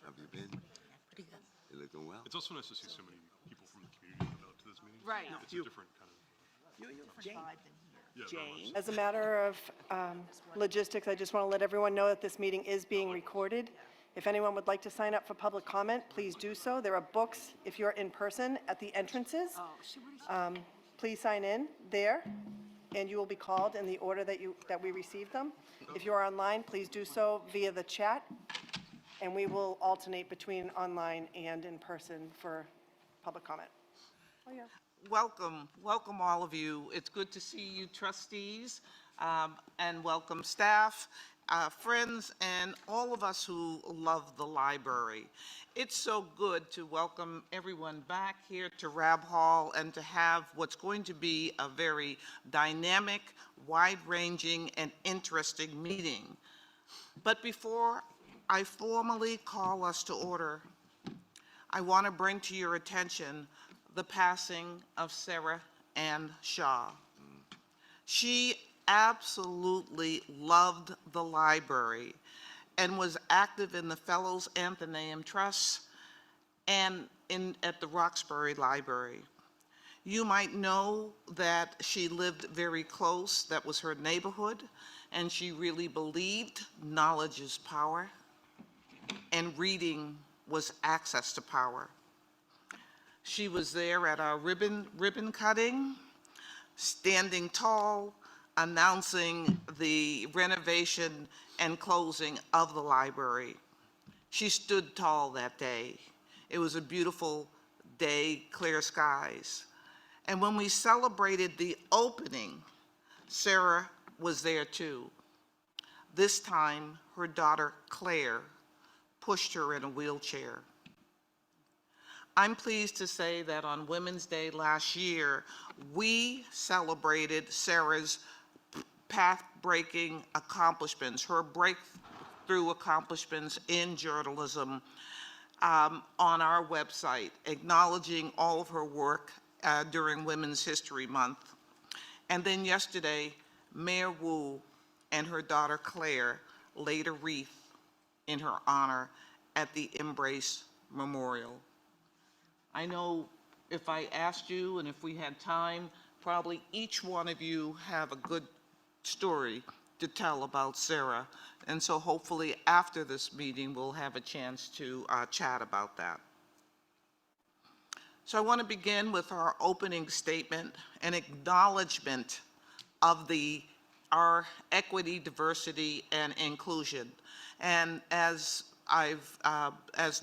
Have you been? Pretty good. You looking well? It's also nice to see so many people from the community come out to this meeting. Right. It's a different kind of, yeah, very much so. As a matter of logistics, I just want to let everyone know that this meeting is being recorded. If anyone would like to sign up for public comment, please do so. There are books, if you're in person, at the entrances. Please sign in there, and you will be called in the order that we received them. If you are online, please do so via the chat, and we will alternate between online and in person for public comment. Oh, yeah. Welcome all of you. It's good to see you trustees, and welcome staff, friends, and all of us who love the library. It's so good to welcome everyone back here to Rab Hall and to have what's going to be a very dynamic, wide-ranging, and interesting meeting. But before I formally call us to order, I want to bring to your attention the passing of Sarah Ann Shaw. She absolutely loved the library and was active in the Fellows Athenaeum Trust and at the Roxbury Library. You might know that she lived very close, that was her neighborhood, and she really believed knowledge is power and reading was access to power. She was there at our ribbon cutting, standing tall, announcing the renovation and closing of the library. She stood tall that day. It was a beautiful day, clear skies. And when we celebrated the opening, Sarah was there too. This time, her daughter, Claire, pushed her in a wheelchair. I'm pleased to say that on Women's Day last year, we celebrated Sarah's path-breaking accomplishments, her breakthrough accomplishments in journalism on our website, acknowledging all of her work during Women's History Month. And then yesterday, Mayor Wu and her daughter Claire laid a wreath in her honor at the Embrace Memorial. I know if I asked you and if we had time, probably each one of you have a good story to tell about Sarah. And so hopefully after this meeting, we'll have a chance to chat about that. So I want to begin with our opening statement, an acknowledgement of our equity, diversity, and inclusion. And as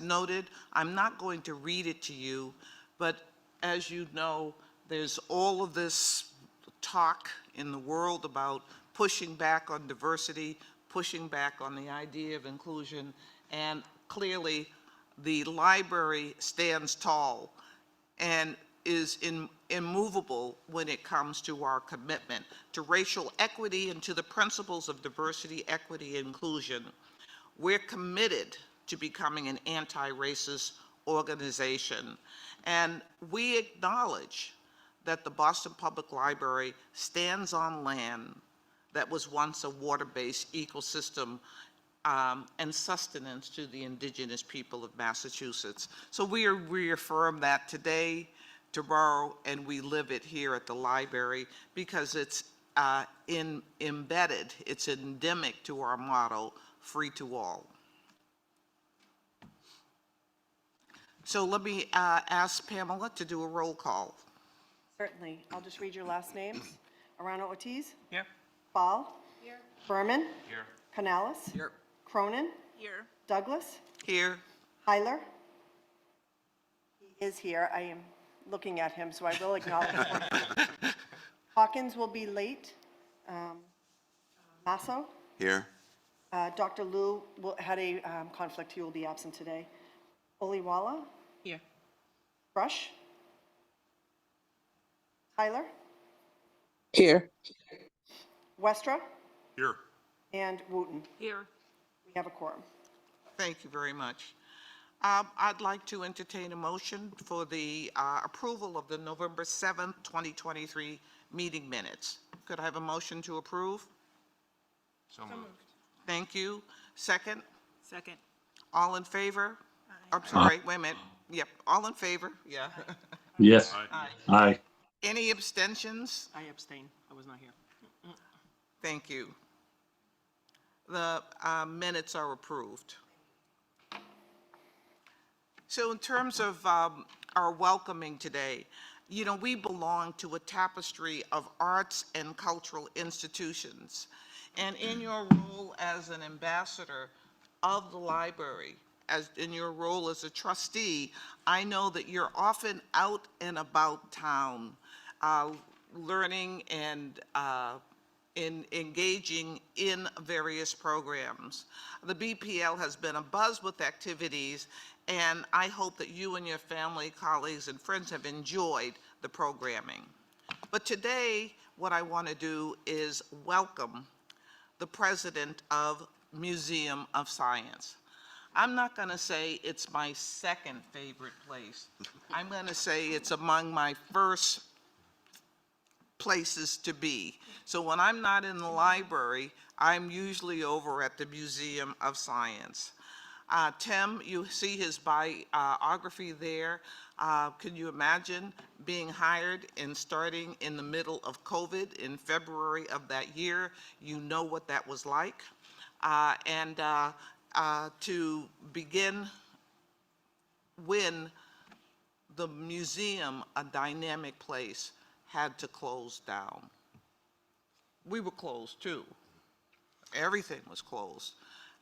noted, I'm not going to read it to you, but as you know, there's all of this talk in the world about pushing back on diversity, pushing back on the idea of inclusion, and clearly the library stands tall and is immovable when it comes to our commitment to racial equity and to the principles of diversity, equity, and inclusion. We're committed to becoming an anti-racist organization, and we acknowledge that the Boston Public Library stands on land that was once a water-based ecosystem and sustenance to the indigenous people of Massachusetts. So we reaffirm that today, tomorrow, and we live it here at the library because it's embedded, it's endemic to our motto, free to all. So let me ask Pamela to do a roll call. Certainly. I'll just read your last names. Arano Ortiz? Here. Ball? Here. Berman? Here. Canales? Here. Cronin? Here. Douglas? Here. Heiler? He is here. I am looking at him, so I will acknowledge him. Hawkins will be late. Masso? Here. Dr. Liu had a conflict. He will be absent today. Oliwala? Here. Brush? Tyler? Here. Westra? Here. And Wooten. Here. We have a quorum. Thank you very much. I'd like to entertain a motion for the approval of the November 7th, 2023 meeting minutes. Could I have a motion to approve? So moved. Thank you. Second? Second. All in favor? I'm sorry, wait a minute. Yep, all in favor? Yeah. Yes. Aye. Aye. Any abstentions? I abstain. I was not here. Thank you. The minutes are approved. So in terms of our welcoming today, you know, we belong to a tapestry of arts and cultural institutions. And in your role as an ambassador of the library, as in your role as a trustee, I know that you're often out and about town, learning and in engaging in various programs. The BPL has been abuzz with activities, and I hope that you and your family, colleagues, and friends have enjoyed the programming. But today, what I want to do is welcome the president of Museum of Science. I'm not going to say it's my second favorite place. I'm going to say it's among my first places to be. So when I'm not in the library, I'm usually over at the Museum of Science. Tim, you see his biography there. Can you imagine being hired and starting in the middle of COVID in February of that year? You know what that was like. To begin when the museum, a dynamic place, had to close down. We were closed too. Everything was closed.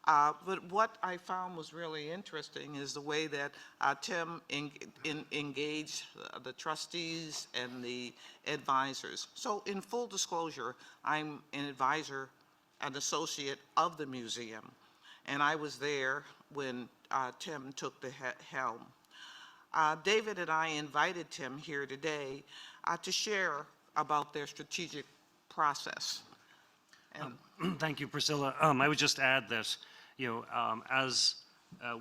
But what I found was really interesting is the way that Tim engaged the trustees and the advisors. So in full disclosure, I'm an advisor, an associate of the museum, and I was there when Tim took the helm. David and I invited Tim here today to share about their strategic process. And Thank you, Priscilla. I would just add that, you know, as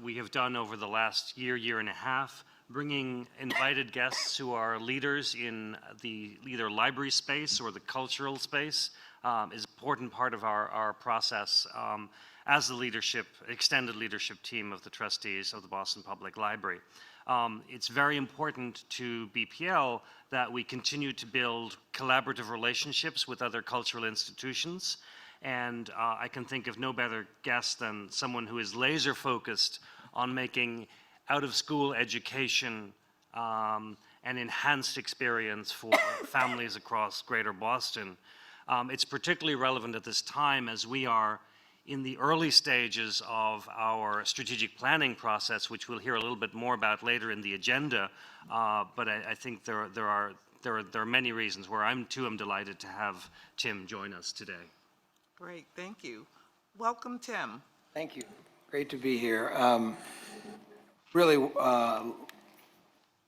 we have done over the last year and a half, bringing invited guests who are leaders in the either library space or the cultural space is an important part of our process as the leadership, extended leadership team of the trustees of the Boston Public Library. It's very important to BPL that we continue to build collaborative relationships with other cultural institutions. And I can think of no better guest than someone who is laser focused on making out-of-school education an enhanced experience for families across Greater Boston. It's particularly relevant at this time as we are in the early stages of our strategic planning process, which we'll hear a little bit more about later in the agenda. But I think there are many reasons where I'm delighted to have Tim join us today. great, thank you. Welcome, Tim. Thank you. Great to be here. Really,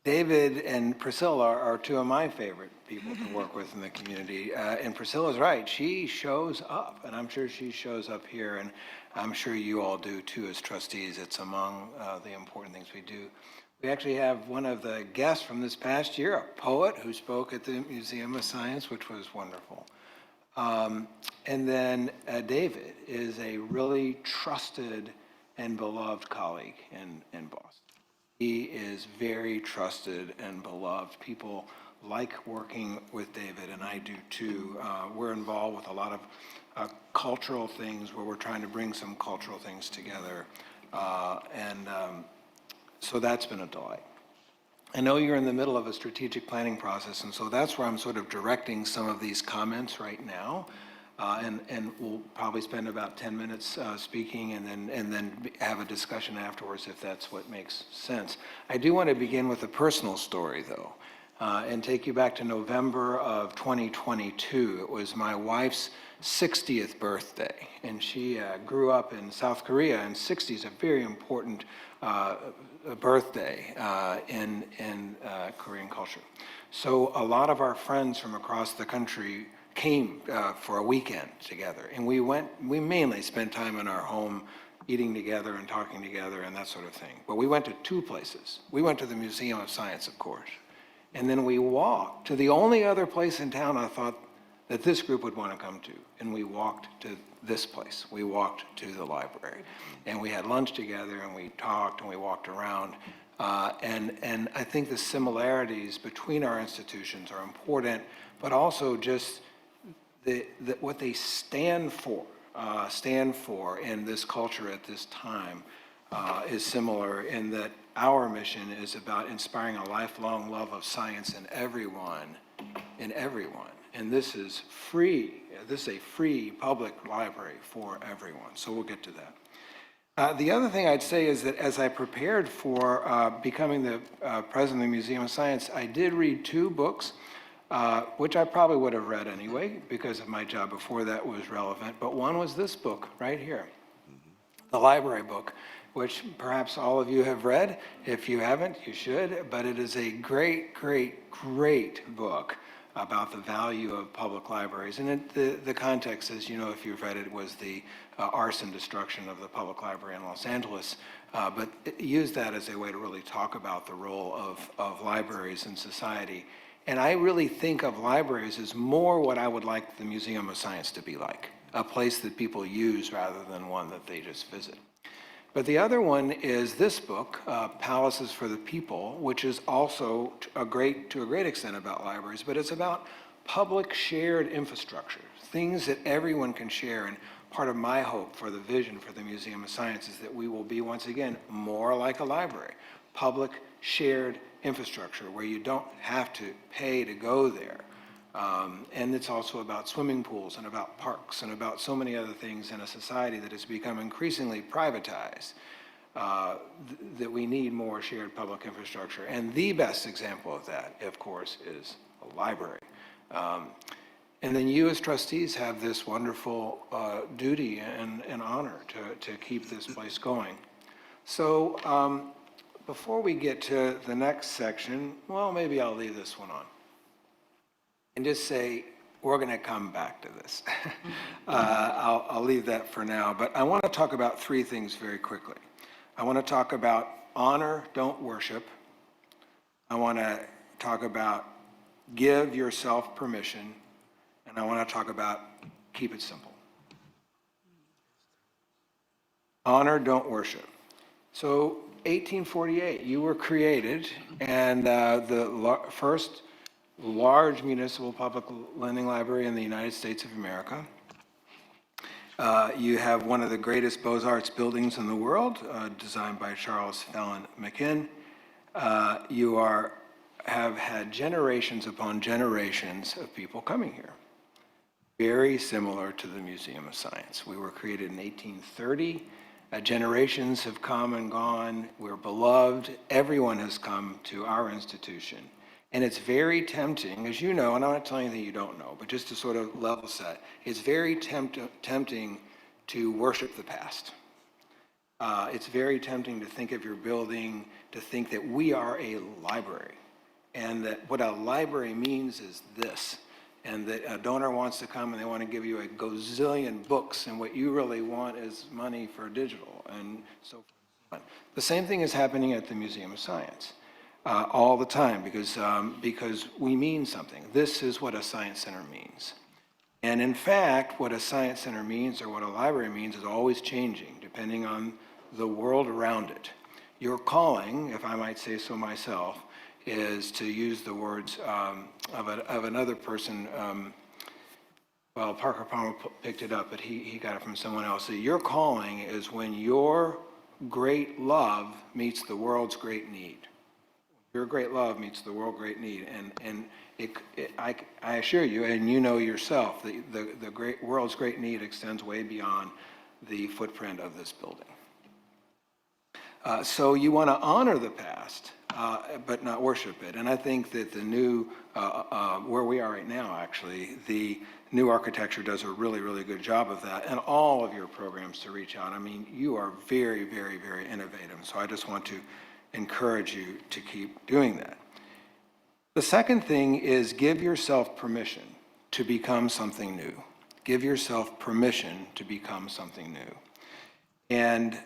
David and Priscilla are two of my favorite people to work with in the community. And Priscilla's right. She shows up, and I'm sure she shows up here, and I'm sure you all do too as trustees. It's among the important things we do. We actually have one of the guests from this past year, a poet who spoke at the Museum of Science, which was wonderful. And then David is a really trusted and beloved colleague in Boston. He is very trusted and beloved. People like working with David, and I do too. We're involved with a lot of cultural things where we're trying to bring some cultural things together. So that's been a delight. I know you're in the middle of a strategic planning process, and so that's where I'm sort of directing some of these comments right now. And we'll probably spend about 10 minutes speaking and then have a discussion afterwards if that's what makes sense. I do want to begin with a personal story, though, and take you back to November of 2022. It was my wife's 60th birthday, and she grew up in South Korea, and 60 is a very important birthday in Korean culture. So a lot of our friends from across the country came for a weekend together, and we mainly spent time in our home eating together and talking together and that sort of thing. But we went to two places. We went to the Museum of Science, of course, and then we walked to the only other place in town I thought that this group would want to come to. And we walked to this place. We walked to the library. And we had lunch together, and we talked, and we walked around. And I think the similarities between our institutions are important, but also just what they stand for in this culture at this time is similar in that our mission is about inspiring a lifelong love of science in everyone. And this is free. This is a free public library for everyone. So we'll get to that. The other thing I'd say is that as I prepared for becoming the president of the Museum of Science, I did read 2 books, which I probably would have read anyway because of my job before that was relevant. But one was this book right here, the library book, which perhaps all of you have read. If you haven't, you should. But it is a great, great, great book about the value of public libraries. And the context, as you know, if you've read it, was the arson destruction of the public library in Los Angeles. But it used that as a way to really talk about the role of libraries in society. And I really think of libraries as more what I would like the Museum of Science to be like, a place that people use rather than one that they just visit. But the other one is this book, Palaces for the People, which is also to a great extent about libraries, but it's about public shared infrastructure, things that everyone can share. And part of my hope for the vision for the Museum of Science is that we will be, once again, more like a library, public shared infrastructure where you don't have to pay to go there. And it's also about swimming pools and about parks and about so many other things in a society that has become increasingly privatized, that we need more shared public infrastructure. And the best example of that, of course, is a library. And then you as trustees have this wonderful duty and honor to keep this place going. So before we get to the next section, well, maybe I'll leave this one on and just say, we're going to come back to this. I'll leave that for now, but I want to talk about 3 things very quickly. I want to talk about honor, don't worship. I want to talk about give yourself permission, and I want to talk about keep it simple. Honor, don't worship. So 1848, you were created, and the first large municipal public lending library in the United States of America. You have one of the greatest Beaux-Arts buildings in the world, designed by Charles Fallon McKinn. You have had generations upon generations of people coming here. Very similar to the Museum of Science. We were created in 1830. Generations have come and gone. We're beloved. Everyone has come to our institution. And it's very tempting, as you know, and I'm not telling you that you don't know, but just to sort of level set, it's very tempting to worship the past. It's very tempting to think of your building, to think that we are a library, and that what a library means is this, and that a donor wants to come and they want to give you a gazillion books, and what you really want is money for digital, and so forth. The same thing is happening at the Museum of Science. All the time, because we mean something. This is what a science center means. And in fact, what a science center means or what a library means is always changing depending on the world around it. Your calling, if I might say so myself, is to use the words of another person. Well, Parker Palmer picked it up, but he got it from someone else. So your calling is when your great love meets the world's great need. Your great love meets the world's great need, and I assure you, and you know yourself, the world's great need extends way beyond the footprint of this building. So you want to honor the past, but not worship it. And I think that the new, where we are right now, actually, the new architecture does a really, really good job of that, and all of your programs to reach out. I mean, you are very, very, very innovative. So I just want to encourage you to keep doing that. The second thing is give yourself permission to become something new. Give yourself permission to become something new. And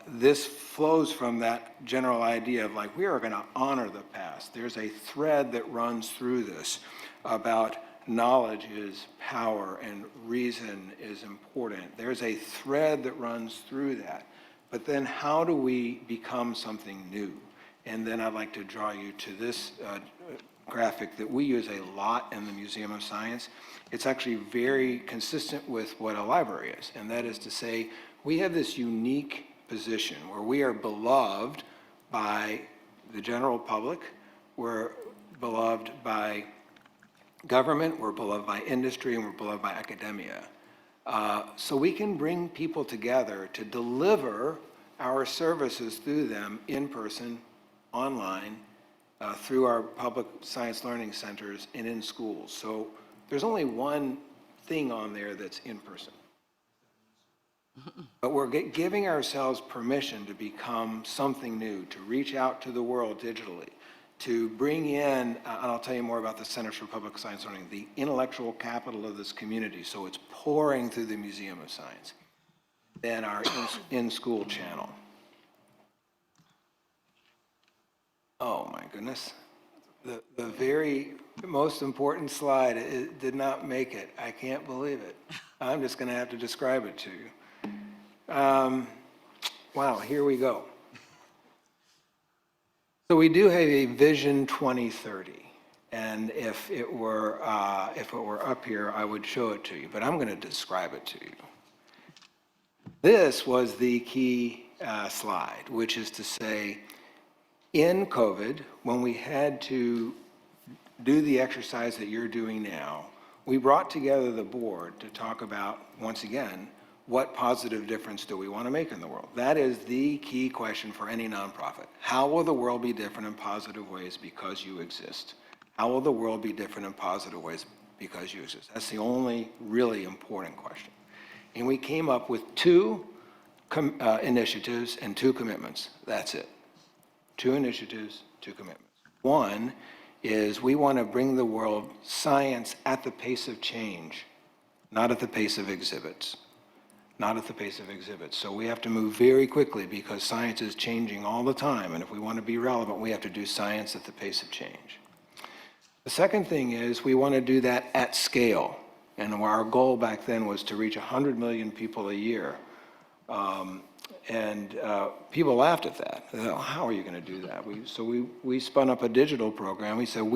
this flows from that general idea of like, we are going to honor the past. There's a thread that runs through this about knowledge is power and reason is important. There's a thread that runs through that. But then how do we become something new? And then I'd like to draw you to this graphic that we use a lot in the Museum of Science. It's actually very consistent with what a library is, and that is to say, we have this unique position where we are beloved by the general public, we're beloved by government, we're beloved by industry, and we're beloved by academia. So we can bring people together to deliver our services through them in person, online, through our public science learning centers and in schools. So there's only one thing on there that's in person. But we're giving ourselves permission to become something new, to reach out to the world digitally, to bring in, and I'll tell you more about the Centers for Public Science Learning, the intellectual capital of this community, so it's pouring through the Museum of Science, then our in-school channel. Oh my goodness. The very most important slide, it did not make it. I can't believe it. I'm just going to have to describe it to you. Wow, here we go. So we do have a Vision 2030, and if it were up here, I would show it to you, but I'm going to describe it to you. This was the key slide, which is to say, in COVID, when we had to do the exercise that you're doing now, we brought together the board to talk about, once again, what positive difference do we want to make in the world? That is the key question for any nonprofit. How will the world be different in positive ways because you exist? How will the world be different in positive ways because you exist? That's the only really important question. And we came up with two initiatives and two commitments. That's it. 2 initiatives, 2 commitments. One is we want to bring the world science at the pace of change, not at the pace of exhibits. Not at the pace of exhibits. So we have to move very quickly because science is changing all the time. And if we want to be relevant, we have to do science at the pace of change. The second thing is we want to do that at scale. And our goal back then was to reach 100 million people a year. People laughed at that. They thought, how are you going to do that? We spun up a digital program. We said,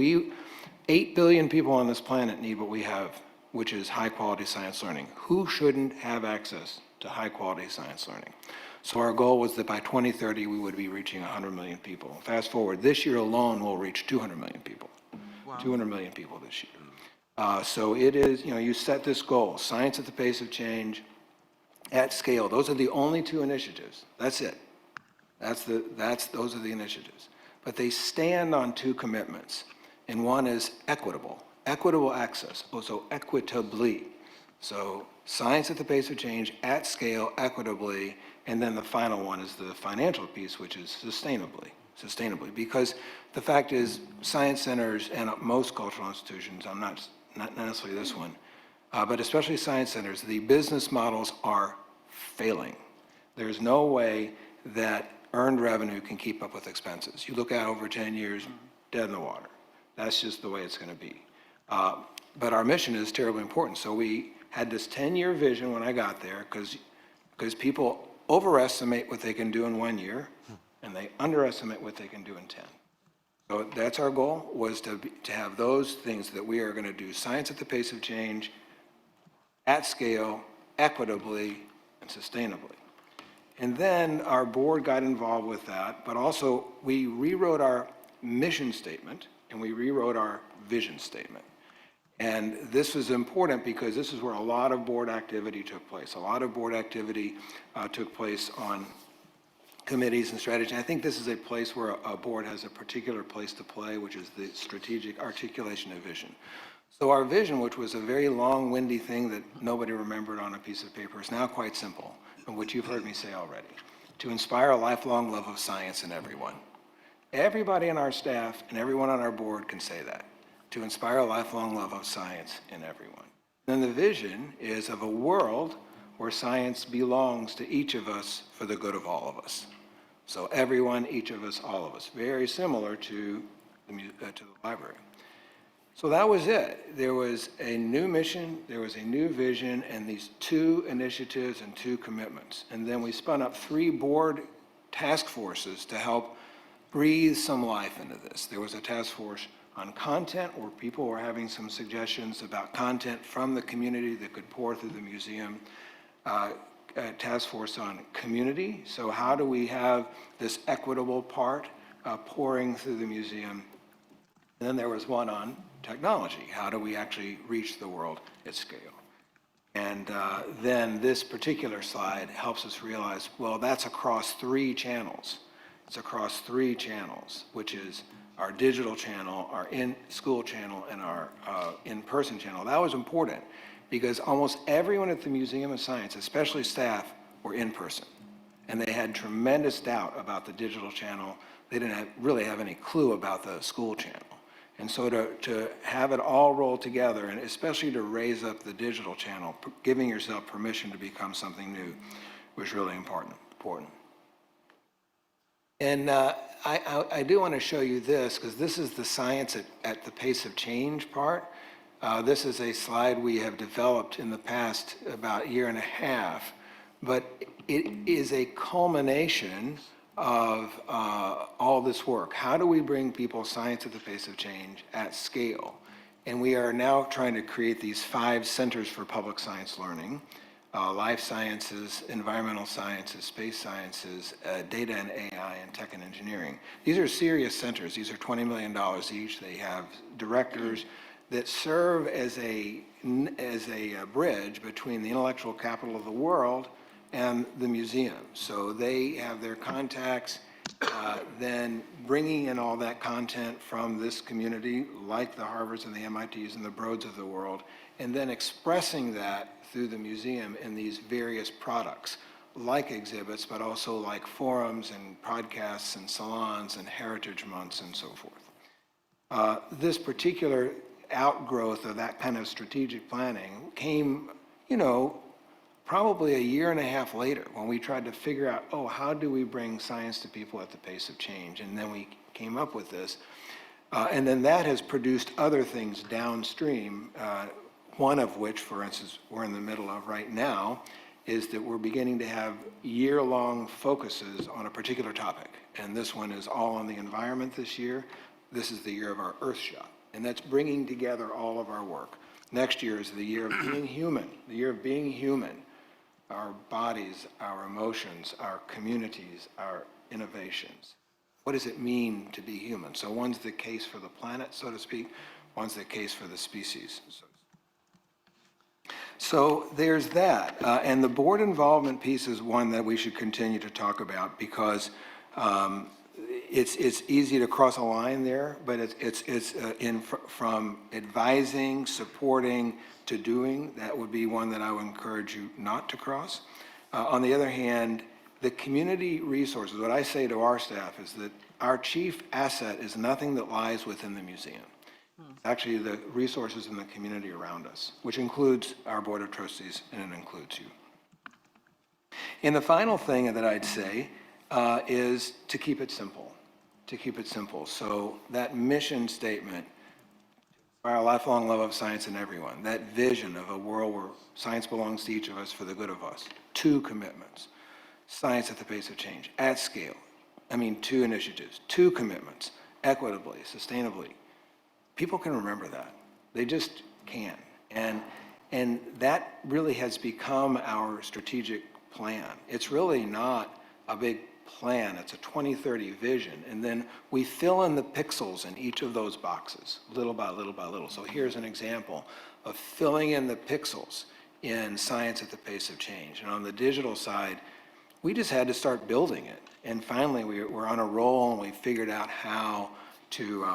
8 billion people on this planet need what we have, which is high-quality science learning. Who shouldn't have access to high-quality science learning? So our goal was that by 2030, we would be reaching 100 million people. Fast forward, this year alone, we'll reach 200 million people. Wow. 200 million people this year. So it is, you set this goal, science at the pace of change, at scale. Those are the only 2 initiatives. That's it. Those are the initiatives. But they stand on 2 commitments. And one is equitable access, also equitably. So science at the pace of change, at scale, equitably, and then the final one is the financial piece, which is sustainably. Because the fact is, science centers and most cultural institutions, not necessarily this one, but especially science centers, the business models are failing. There's no way that earned revenue can keep up with expenses. You look at over 10 years, dead in the water. That's just the way it's going to be. But our mission is terribly important. So we had this 10-year vision when I got there because people overestimate what they can do in 1 year and they underestimate what they can do in 10. So that's our goal, was to have those things that we are going to do science at the pace of change, at scale, equitably, and sustainably. And then our board got involved with that, but also we rewrote our mission statement and we rewrote our vision statement. And this was important because this is where a lot of board activity took place. A lot of board activity took place on committees and strategy. I think this is a place where a board has a particular place to play, which is the strategic articulation of vision. So our vision, which was a very long, windy thing that nobody remembered on a piece of paper, is now quite simple, and which you've heard me say already: to inspire a lifelong love of science in everyone. Everybody on our staff and everyone on our board can say that. To inspire a lifelong love of science in everyone. Then the vision is of a world where science belongs to each of us for the good of all of us. So everyone, each of us, all of us. Very similar to the library. So that was it. There was a new mission, there was a new vision, and these 2 initiatives and 2 commitments. And then we spun up 3 board task forces to help breathe some life into this. There was a task force on content where people were having some suggestions about content from the community that could pour through the museum. A task force on community. So how do we have this equitable part pouring through the museum? And then there was one on technology. How do we actually reach the world at scale? And then this particular slide helps us realize, well, that's across 3 channels. It's across 3 channels, which is our digital channel, our in-school channel, and our in-person channel. That was important because almost everyone at the Museum of Science, especially staff, were in person. And they had tremendous doubt about the digital channel. They didn't really have any clue about the school channel. And so to have it all roll together, and especially to raise up the digital channel, giving yourself permission to become something new, was really important. And I do want to show you this, because this is the science at the pace of change part. This is a slide we have developed in the past about a year and a half, but it is a culmination of all this work. How do we bring people science at the pace of change at scale? And we are now trying to create these 5 centers for public science learning: life sciences, environmental sciences, space sciences, data and AI, and tech and engineering. These are serious centers. These are $20 million each. They have directors that serve as a bridge between the intellectual capital of the world and the museum. So they have their contacts, then bringing in all that content from this community, like the Harvards and the MITs and the Broads of the world, and then expressing that through the museum in these various products, like exhibits, but also like forums and podcasts and salons and heritage months and so forth. This particular outgrowth of that kind of strategic planning came, probably a year and a half later, when we tried to figure out, how do we bring science to people at the pace of change? And then we came up with this. And then that has produced other things downstream, one of which, for instance, we're in the middle of right now, is that we're beginning to have year-long focuses on a particular topic. And this one is all on the environment this year. This is the year of our Earth Shot. And that's bringing together all of our work. Next year is the year of being human, the year of being human. Our bodies, our emotions, our communities, our innovations. What does it mean to be human? So one's the case for the planet, so to speak. One's the case for the species. So there's that. And the board involvement piece is one that we should continue to talk about, because it's easy to cross a line there, but it's from advising, supporting, to doing. That would be one that I would encourage you not to cross. On the other hand, the community resources, what I say to our staff is that our chief asset is nothing that lies within the museum. Actually, the resources in the community around us, which includes our board of trustees, and it includes you. And the final thing that I'd say is to keep it simple. To keep it simple. So that mission statement, our lifelong love of science in everyone, that vision of a world where science belongs to each of us for the good of us. 2 commitments. Science at the pace of change, at scale. 2 initiatives, 2 commitments, equitably, sustainably. People can remember that. They just can. And that really has become our strategic plan. It's really not a big plan, it's a 2030 vision. And then we fill in the pixels in each of those boxes, little by little by little. So here's an example of filling in the pixels in science at the pace of change. And on the digital side, we just had to start building it. And finally, we're on a roll, and we figured out how to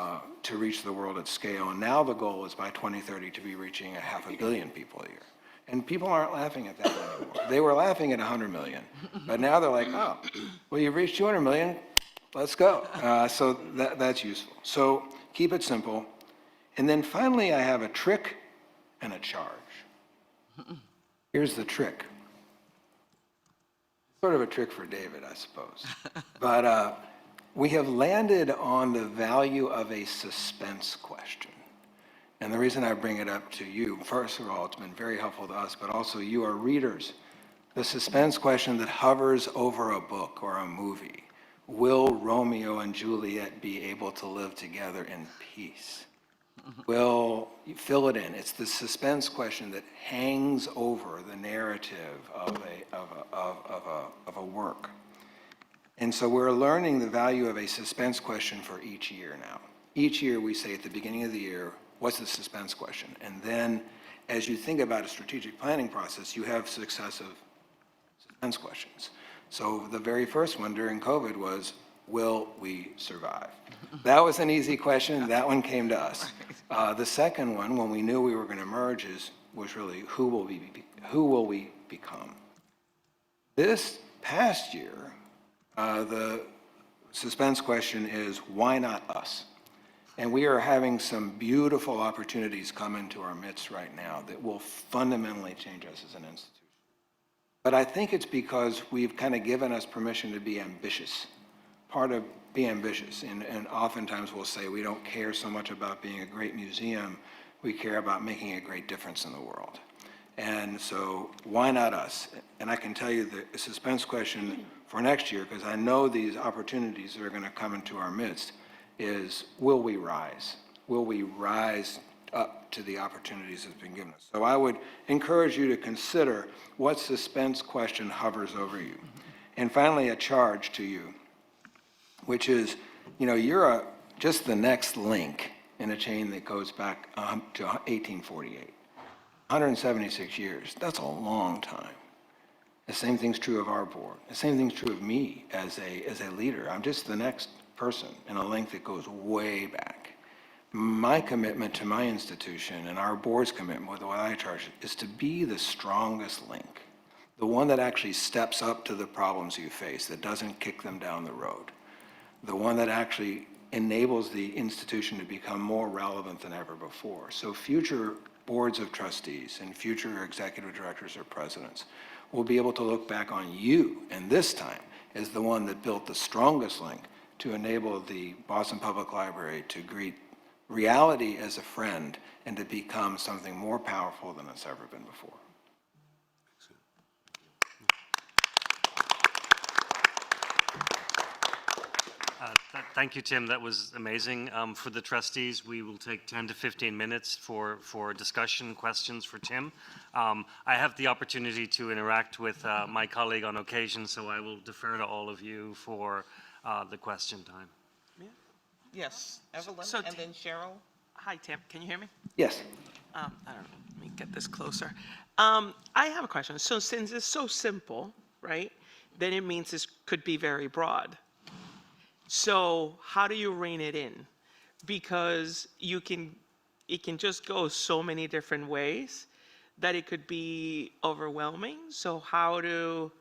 reach the world at scale. And now the goal is by 2030 to be reaching 500 million people a year. And people aren't laughing at that anymore. They were laughing at 100 million, but now they're like, well, you've reached 200 million, let's go. So that's useful. So keep it simple. And then finally, I have a trick and a charge. Here's the trick. Sort of a trick for David, I suppose. But we have landed on the value of a suspense question. And the reason I bring it up to you, first of all, it's been very helpful to us, but also you are readers. The suspense question that hovers over a book or a movie, will Romeo and Juliet be able to live together in peace? Will you fill it in? It's the suspense question that hangs over the narrative of a work. And so we're learning the value of a suspense question for each year now. Each year we say at the beginning of the year, what's the suspense question? And then as you think about a strategic planning process, you have successive suspense questions. So the very first one during COVID was, will we survive? That was an easy question. That one came to us. The second one, when we knew we were going to merge, was really, who will we become? This past year, the suspense question is, why not us? And we are having some beautiful opportunities come into our midst right now that will fundamentally change us as an institution. But I think it's because we've kind of given us permission to be ambitious. Part of be ambitious, and oftentimes we'll say we don't care so much about being a great museum, we care about making a great difference in the world. And so why not us? And I can tell you the suspense question for next year, because I know these opportunities that are going to come into our midst, is will we rise? Will we rise up to the opportunities that's been given us? So I would encourage you to consider what suspense question hovers over you. And finally, a charge to you, which is, you're just the next link in a chain that goes back to 1848. 176 years, that's a long time. The same thing's true of our board. The same thing's true of me as a leader. I'm just the next person in a link that goes way back. My commitment to my institution and our board's commitment with what I charge is to be the strongest link, the one that actually steps up to the problems you face, that doesn't kick them down the road, the one that actually enables the institution to become more relevant than ever before. So future boards of trustees and future executive directors or presidents will be able to look back on you, and this time as the one that built the strongest link to enable the Boston Public Library to greet reality as a friend and to become something more powerful than it's ever been before. Thank you, Tim. That was amazing. For the trustees, we will take 10 to 15 minutes for discussion, questions for Tim. I have the opportunity to interact with my colleague on occasion, so I will defer to all of you for the question time. Yes, Evelyn, So and then Cheryl. Hi, Tim. Can you hear me? Yes. I don't know. Let me get this closer. I have a question. So since it's so simple, right, then it means this could be very broad. So how do you rein it in? Because it can just go so many different ways that it could be overwhelming. So how do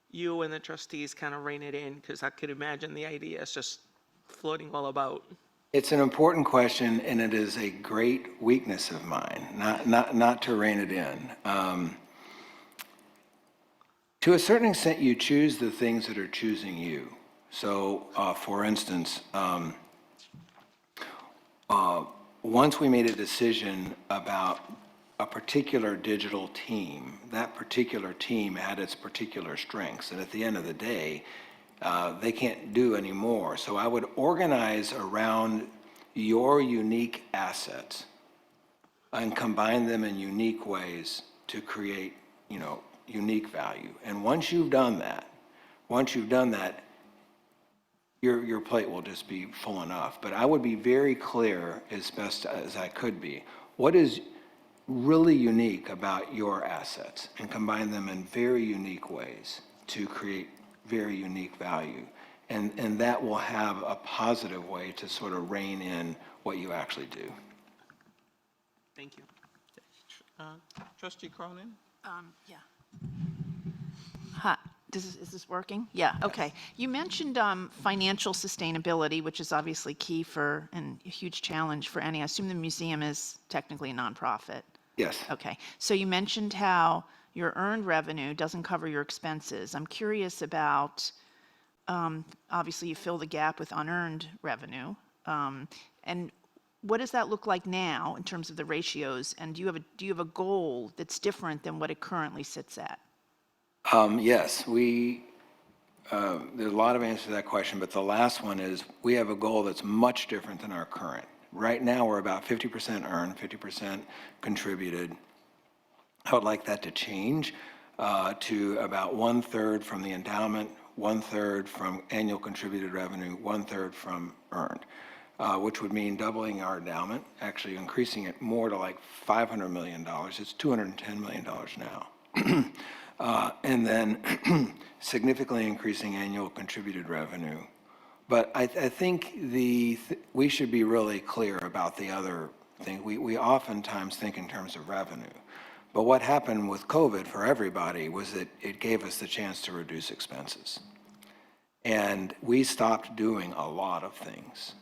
you and the trustees kind of rein it in? Because I could imagine the idea is just floating all about. It's an important question, and it is a great weakness of mine, not to rein it in. To a certain extent, you choose the things that are choosing you. So, for instance, once we made a decision about a particular digital team, that particular team had its particular strengths, and at the end of the day, they can't do any more. So I would organize around your unique assets and combine them in unique ways to create, unique value. And once you've done that, your plate will just be full enough. But I would be very clear, as best as I could be, what is really unique about your assets, and combine them in very unique ways to create very unique value. And that will have a positive way to sort of rein in what you actually do. Thank you. Trustee Cronin? Yeah. Hi, is this working? Yeah, okay. You mentioned financial sustainability, which is obviously key for, and a huge challenge for any. I assume the museum is technically a nonprofit. Yes. Okay, so you mentioned how your earned revenue doesn't cover your expenses. I'm curious about, obviously you fill the gap with unearned revenue, and what does that look like now in terms of the ratios? And do you have a goal that's different than what it currently sits at? Yes, there's a lot of answers to that question, but the last one is, we have a goal that's much different than our current. Right now, we're about 50% earned, 50% contributed. I would like that to change to about 1/3 from the endowment, 1/3 from annual contributed revenue, 1/3 from earned, which would mean doubling our endowment, actually increasing it more to like $500 million. It's $210 million now. And then significantly increasing annual contributed revenue. But I think we should be really clear about the other thing. We oftentimes think in terms of revenue. But what happened with COVID for everybody was that it gave us the chance to reduce expenses. And we stopped doing a lot of things.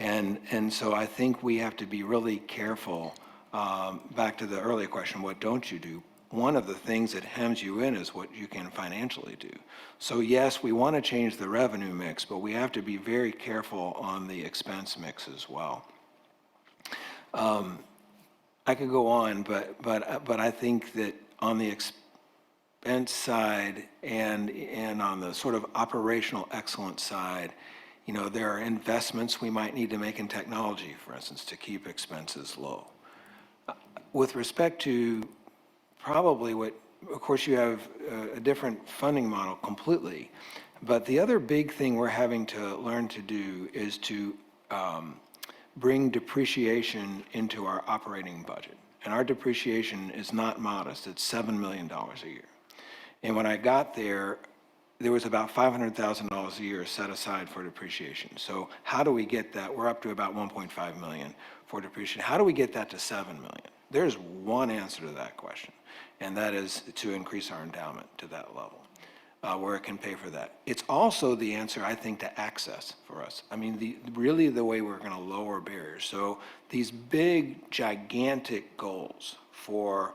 And so I think we have to be really careful. Back to the earlier question, what don't you do? One of the things that hems you in is what you can financially do. So yes, we want to change the revenue mix, but we have to be very careful on the expense mix as well. I could go on, but I think that on the expense side and on the sort of operational excellence side, you know, there are investments we might need to make in technology, for instance, to keep expenses low. With respect to probably of course, you have a different funding model completely, but the other big thing we're having to learn to do is to bring depreciation into our operating budget. And our depreciation is not modest. It's $7 million a year. And when I got there was about $500,000 a year set aside for depreciation. So how do we get that? We're up to about 1.5 million for depreciation. How do we get that to 7 million? There's one answer to that question, and that is to increase our endowment to that level, where it can pay for that. It's also the answer, I think, to access for us. I mean, really the way we're going to lower barriers. So these big, gigantic goals for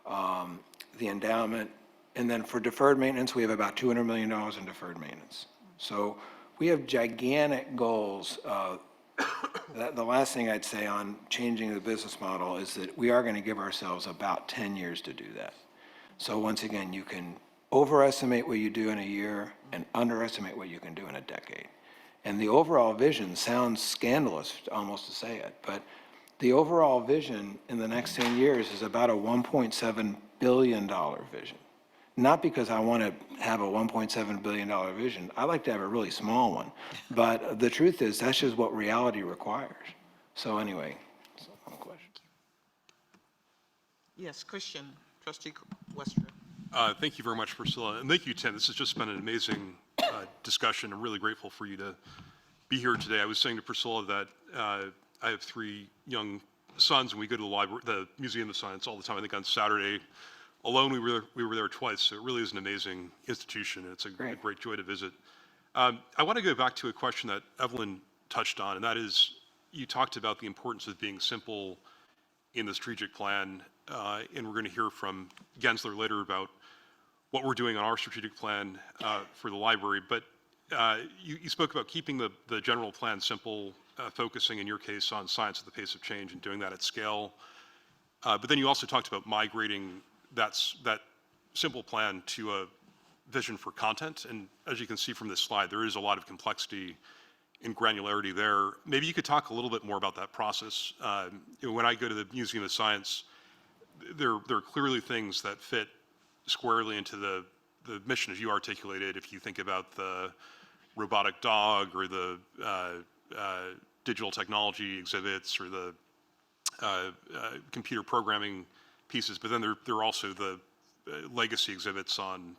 the endowment, and then for deferred maintenance, we have about $200 million in deferred maintenance. So we have gigantic goals. The last thing I'd say on changing the business model is that we are going to give ourselves about 10 years to do that. So once again, you can overestimate what you do in a year and underestimate what you can do in a decade. And the overall vision sounds scandalous almost to say it, but the overall vision in the next 10 years is about a $1.7 billion vision. Not because I want to have a $1.7 billion vision. I like to have a really small one. But the truth is, that's just what reality requires. So anyway, that's one question. Yes, Christian, Trustee Westra. Thank you very much, Priscilla. And thank you, Tim. This has just been an amazing discussion. I'm really grateful for you to be here today. I was saying to Priscilla that I have 3 young sons, and we go to the library, the Museum of Science all the time. I think on Saturday alone, we were there twice. So it really is an amazing institution. It's a great joy to visit. I want to go back to a question that Evelyn touched on, and that is, you talked about the importance of being simple in the strategic plan, and we're going to hear from Gensler later about what we're doing on our strategic plan for the library. But you spoke about keeping the general plan simple, focusing in your case on science at the pace of change and doing that at scale. But then you also talked about migrating that simple plan to a vision for content. And as you can see from this slide, there is a lot of complexity and granularity there. Maybe you could talk a little bit more about that process. When I go to the Museum of Science, there are clearly things that fit squarely into the mission as you articulated. If you think about the robotic dog or the digital technology exhibits or the computer programming pieces, but then there are also the legacy exhibits on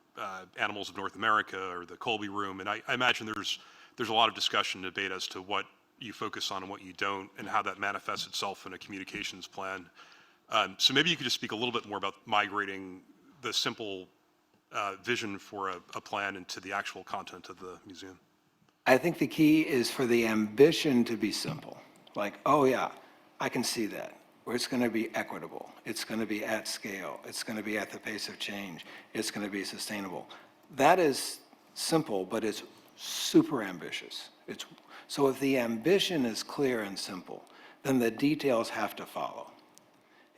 animals of North America or the Colby Room. And I imagine there's a lot of discussion and debate as to what you focus on and what you don't, and how that manifests itself in a communications plan. So maybe you could just speak a little bit more about migrating the simple vision for a plan into the actual content of the museum. I think the key is for the ambition to be simple. Like, oh yeah, I can see that. Where it's going to be equitable. It's going to be at scale. It's going to be at the pace of change. It's going to be sustainable. That is simple, but it's super ambitious. So if the ambition is clear and simple, then the details have to follow.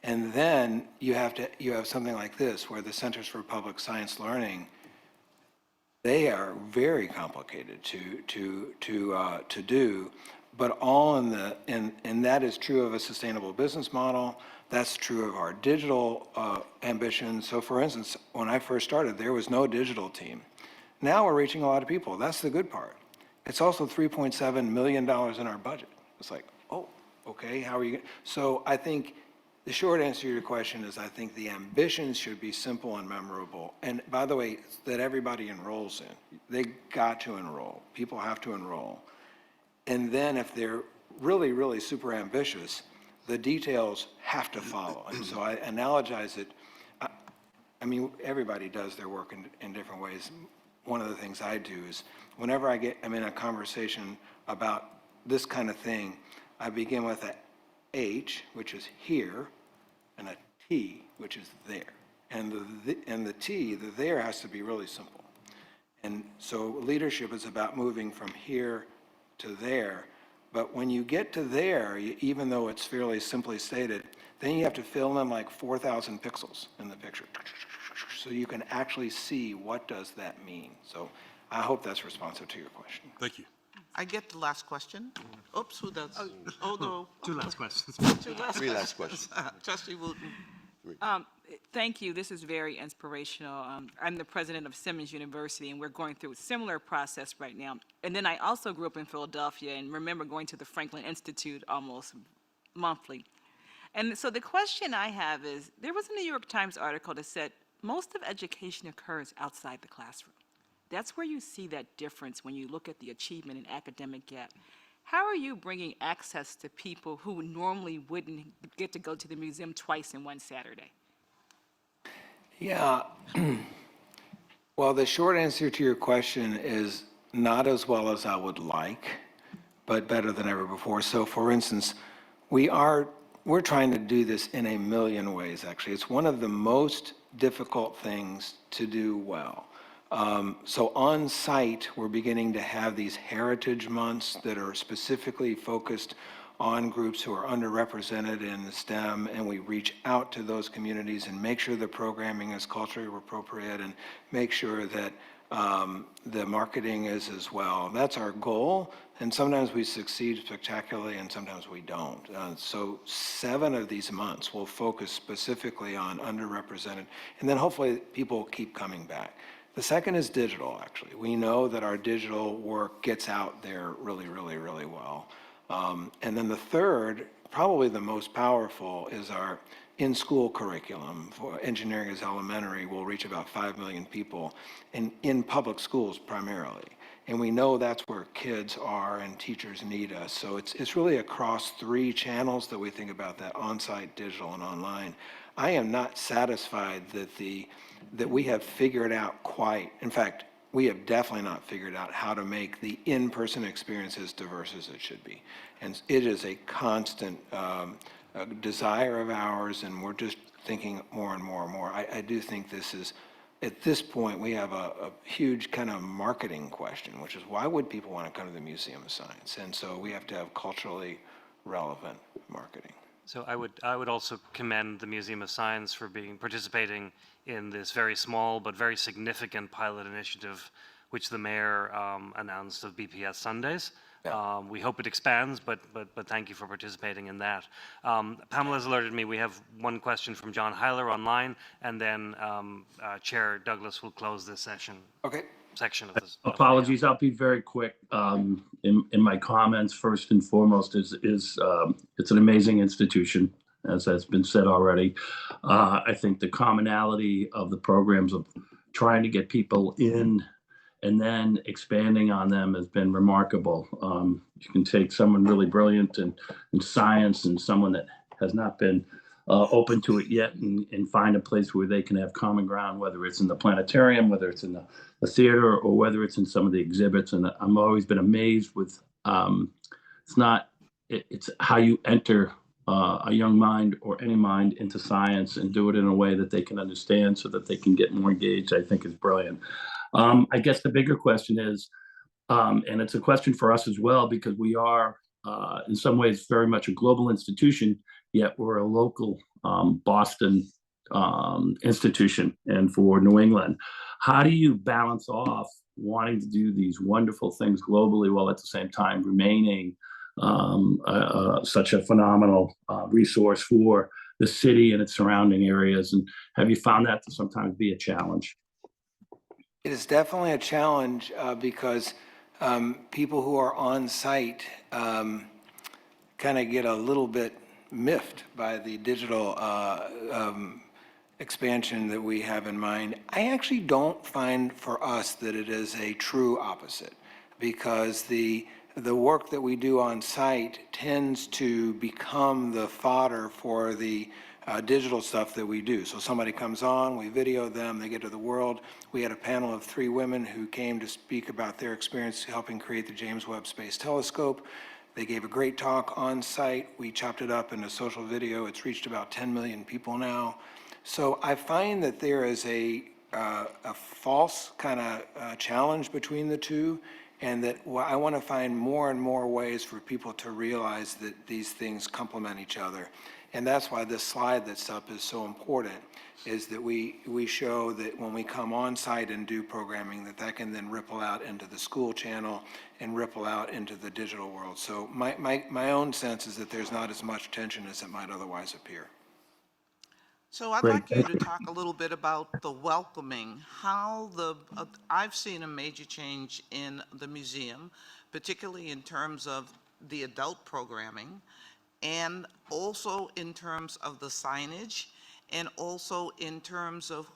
And then you have something like this, where the Centers for Public Science Learning, they are very complicated to do, but all and that is true of a sustainable business model. That's true of our digital ambitions. So for instance, when I first started, there was no digital team. Now we're reaching a lot of people. That's the good part. It's also $3.7 million in our budget. It's like, oh, okay, how are you? So I think the short answer to your question is I think the ambitions should be simple and memorable. And by the way, that everybody enrolls in. They got to enroll. People have to enroll. And then if they're really, really super ambitious, the details have to follow. And so I analogize it. I mean, everybody does their work in different ways. One of the things I do is whenever I'm in a conversation about this kind of thing, I begin with a H, which is here, and a T, which is there. And the T, the there, has to be really simple. And so leadership is about moving from here to there. But when you get to there, even though it's fairly simply stated, then you have to fill in like 4,000 pixels in the picture. So you can actually see what does that mean. So I hope that's responsive to your question. Thank you. I get the last question. Oops, who does? Oh, no. Two last questions. Three last questions. Trustee Wooten. Thank you. This is very inspirational. I'm the president of Simmons University, and we're going through a similar process right now. And then I also grew up in Philadelphia and remember going to the Franklin Institute almost monthly. And so the question I have is, there was a New York Times article that said most of education occurs outside the classroom. That's where you see that difference when you look at the achievement and academic gap. How are you bringing access to people who normally wouldn't get to go to the museum twice in one Saturday? Yeah. Well, the short answer to your question is not as well as I would like, but better than ever before. So for instance, we're trying to do this in a million ways, actually. It's one of the most difficult things to do well. So on site, we're beginning to have these heritage months that are specifically focused on groups who are underrepresented in the STEM, and we reach out to those communities and make sure the programming is culturally appropriate and make sure that the marketing is as well. That's our goal, and sometimes we succeed spectacularly and sometimes we don't. So 7 of these months will focus specifically on underrepresented, and then hopefully people keep coming back. The second is digital, actually. We know that our digital work gets out there really, really, really well. And then the third, probably the most powerful, is our in-school curriculum. For engineering as elementary will reach about 5 million people in public schools primarily. And we know that's where kids are and teachers need us. So it's really across 3 channels that we think about that: on-site, digital, and online. I am not satisfied that we have figured out quite, in fact, we have definitely not figured out how to make the in-person experience as diverse as it should be. And it is a constant desire of ours, and we're just thinking more and more and more. I do think this is, at this point, we have a huge kind of marketing question, which is why would people want to come to the Museum of Science? And so we have to have culturally relevant marketing. So I would also commend the Museum of Science for participating in this very small but very significant pilot initiative, which the mayor announced, of BPS Sundays. Yeah. We hope it expands, but thank you for participating in that. Pamela's alerted me we have one question from John Heiler online, and then Chair Douglas will close this section of this. Apologies, I'll be very quick in my comments. First and foremost is it's an amazing institution, as has been said already. I think the commonality of the programs of trying to get people in and then expanding on them has been remarkable. You can take someone really brilliant in science and someone that has not been open to it yet and find a place where they can have common ground, whether it's in the planetarium, whether it's in the theater, or whether it's in some of the exhibits. And I've always been amazed with, it's how you enter a young mind or any mind into science and do it in a way that they can understand so that they can get more engaged, I think is brilliant. I guess the bigger question is, and it's a question for us as well, because we are in some ways very much a global institution, yet we're a local Boston institution and for New England. How do you balance off wanting to do these wonderful things globally while at the same time remaining such a phenomenal resource for the city and its surrounding areas? And have you found that to sometimes be a challenge? It is definitely a challenge because people who are on site kind of get a little bit miffed by the digital expansion that we have in mind. I actually don't find for us that it is a true opposite, because the work that we do on site tends to become the fodder for the digital stuff that we do. So somebody comes on, we video them, they get to the world. We had a panel of 3 women who came to speak about their experience helping create the James Webb Space Telescope. They gave a great talk on site. We chopped it up into social video. It's reached about 10 million people now. So I find that there is a false kind of challenge between the two, and that I want to find more and more ways for people to realize that these things complement each other. And that's why this slide that's up is so important, is that we show that when we come on site and do programming, that can then ripple out into the school channel and ripple out into the digital world. So my own sense is that there's not as much tension as it might otherwise appear. So I'd Great, like you thank to you. talk a little bit about the welcoming, how I've seen a major change in the museum, particularly in terms of the adult programming, and also in terms of the signage, and also in terms of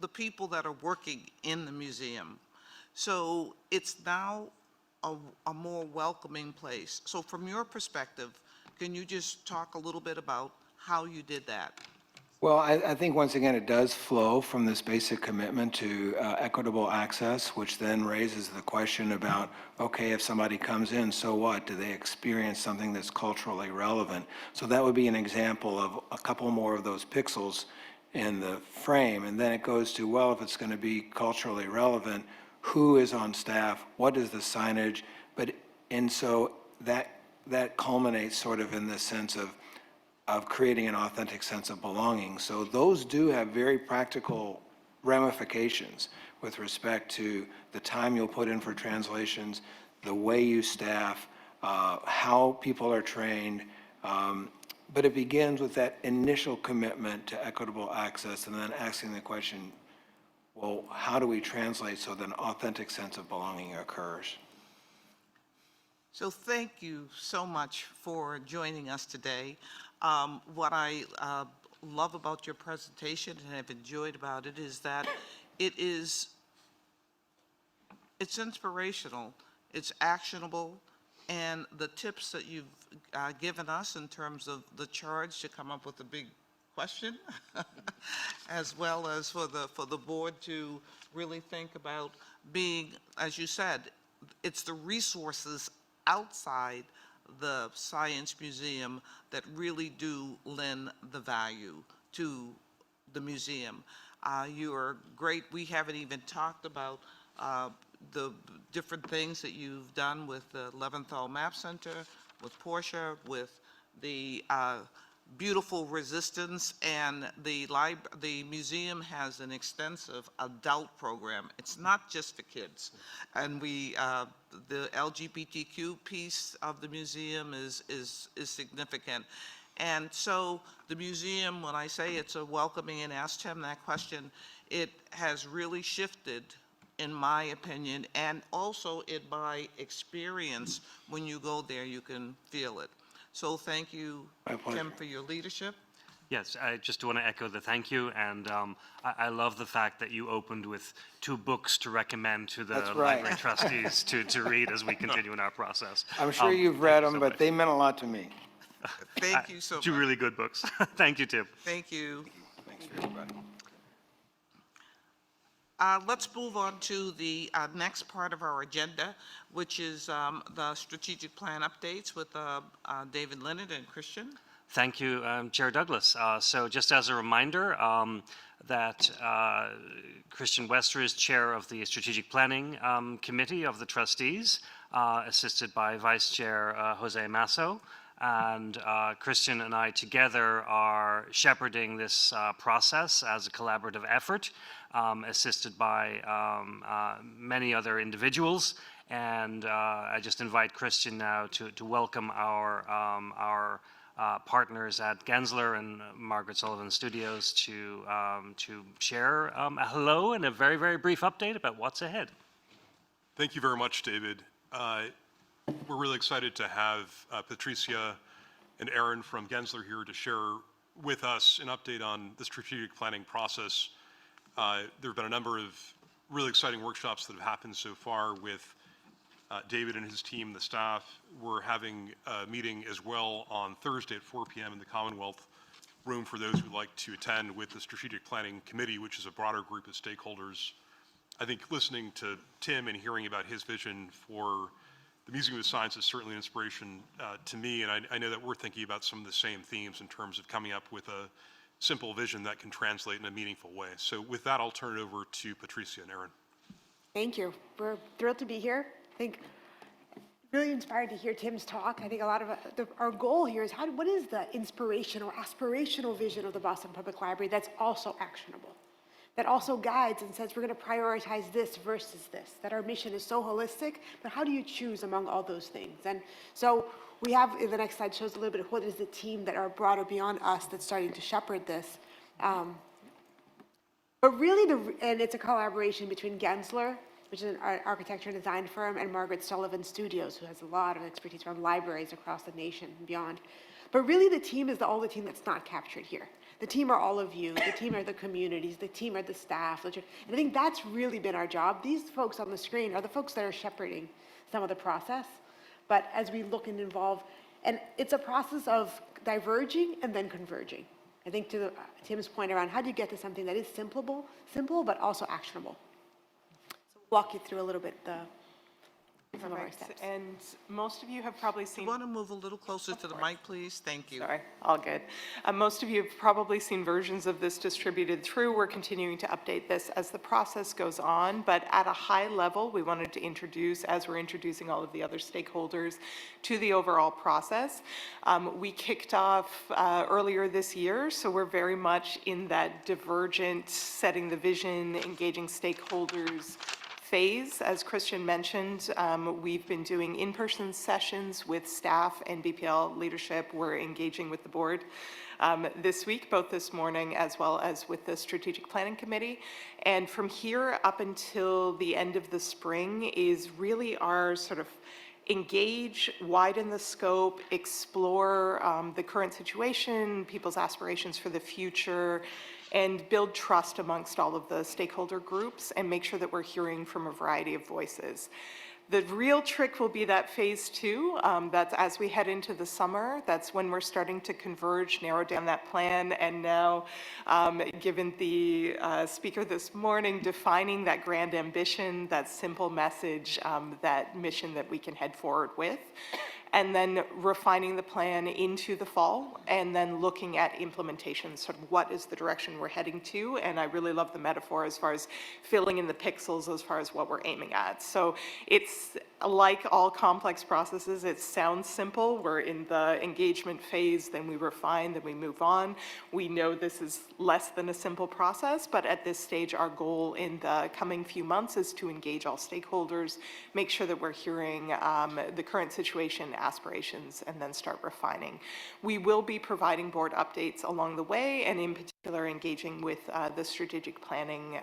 the people that are working in the museum. So it's now a more welcoming place. So from your perspective, can you just talk a little bit about how you did that? Well, I think once again, it does flow from this basic commitment to equitable access, which then raises the question about, okay, if somebody comes in, so what? Do they experience something that's culturally relevant? So that would be an example of a couple more of those pixels in the frame. And then it goes to, well, if it's going to be culturally relevant, who is on staff? What is the signage? And so that culminates sort of in this sense of creating an authentic sense of belonging. So those do have very practical ramifications with respect to the time you'll put in for translations, the way you staff, how people are trained. But it begins with that initial commitment to equitable access, and then asking the question, well, how do we translate so that an authentic sense of belonging occurs? So thank you so much for joining us today. What I love about your presentation and have enjoyed about it is that it's inspirational, it's actionable, and the tips that you've given us in terms of the charge to come up with a big question, as well as for the board to really think about being, as you said, it's the resources outside the Science Museum that really do lend the value to the museum. You are great. We haven't even talked about the different things that you've done with the Leventhal Map Center, with Portia, with the beautiful Resistance, and the museum has an extensive adult program. It's not just for kids. And the LGBTQ piece of the museum is significant. And so the museum, when I say it's a welcoming, and asked him that question, it has really shifted, in my opinion, and also in my experience. When you go there, you can feel it. So thank you, My pleasure. Tim, for your leadership. Yes, I just want to echo the thank you, and I love the fact that you opened with 2 books to recommend to the That's right. library trustees to read as we continue in our process. I'm sure you've Thank read you them, so but much. they meant a lot to me. Thank you so much. 2 really good books. Thank you, Tim. Thank you. Thanks for everybody. Let's move on to the next part of our agenda, which is the strategic plan updates with David Leonard and Christian. Thank you, Chair Douglas. So just as a reminder, that Christian Wester is chair of the Strategic Planning Committee of the Trustees. assisted by Vice Chair Jose Masso. And Christian and I together are shepherding this process as a collaborative effort, assisted by many other individuals. And I just invite Christian now to welcome our partners at Gensler and Margaret Sullivan Studios to share a hello and a very, very brief update about what's ahead. Thank you very much, David. We're really excited to have Patricia and Aaron from Gensler here to share with us an update on the strategic planning process. There have been a number of really exciting workshops that have happened so far with David and his team, the staff. We're having a meeting as well on Thursday at 4 p.m. in the Commonwealth Room for those who'd like to attend with the Strategic Planning Committee, which is a broader group of stakeholders. I think listening to Tim and hearing about his vision for the Museum of Science is certainly an inspiration to me, and I know that we're thinking about some of the same themes in terms of coming up with a simple vision that can translate in a meaningful way. So with that, I'll turn it over to Patricia and Aaron. Thank you. We're thrilled to be here. I think really inspired to hear Tim's talk. I think a lot of our goal here is what is the inspirational, aspirational vision of the Boston Public Library that's also actionable, that also guides and says we're going to prioritize this versus this, that our mission is so holistic, but how do you choose among all those things? And so we have, the next slide shows a little bit of what is the team that are broader beyond us that's starting to shepherd this. But really, and it's a collaboration between Gensler, which is an architecture and design firm, and Margaret Sullivan Studios, who has a lot of expertise around libraries across the nation and beyond. But really, the team is the only team that's not captured here. The team are all of you. The team are the communities. The team are the staff. And I think that's really been our job. These folks on the screen are the folks that are shepherding some of the process. But as we look and involve, and it's a process of diverging and then converging. I think to Tim's point around how do you get to something that is simple, but also actionable. So we'll walk you through a little bit some of our Perfect. steps. And most of you have probably seen. You want to move a little closer to the mic, please? Thank you. Sorry, all good. Most of you have probably seen versions of this distributed through. We're continuing to update this as the process goes on, but at a high level, we wanted to introduce, as we're introducing all of the other stakeholders to the overall process. We kicked off earlier this year, so we're very much in that divergent, setting the vision, engaging stakeholders phase. As Christian mentioned, we've been doing in-person sessions with staff and BPL leadership. We're engaging with the board this week, both this morning as well as with the Strategic Planning Committee. And from here up until the end of the spring is really our sort of engage, widen the scope, explore the current situation, people's aspirations for the future, and build trust amongst all of the stakeholder groups and make sure that we're hearing from a variety of voices. The real trick will be that phase two. That's as we head into the summer. That's when we're starting to converge, narrow down that plan, and now, given the speaker this morning, defining that grand ambition, that simple message, that mission that we can head forward with. And then refining the plan into the fall, and then looking at implementation, sort of what is the direction we're heading to. And I really love the metaphor as far as filling in the pixels as far as what we're aiming at. So it's like all complex processes, it sounds simple. We're in the engagement phase, then we refine, then we move on. We know this is less than a simple process, but at this stage, our goal in the coming few months is to engage all stakeholders, make sure that we're hearing the current situation, aspirations, and then start refining. We will be providing board updates along the way, and in particular engaging with the Strategic Planning,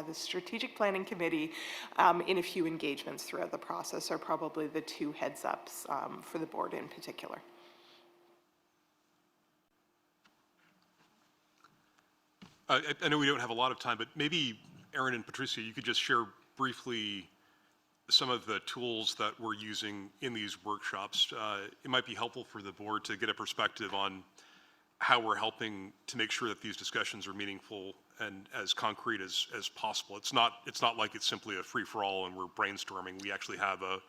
the Strategic Planning Committee in a few engagements throughout the process are probably the two heads ups for the board in particular. I know we don't have a lot of time, but maybe Aaron and Patricia, you could just share briefly some of the tools that we're using in these workshops. It might be helpful for the board to get a perspective on how we're helping to make sure that these discussions are meaningful and as concrete as possible. It's not like it's simply a free-for-all and we're brainstorming. We actually have a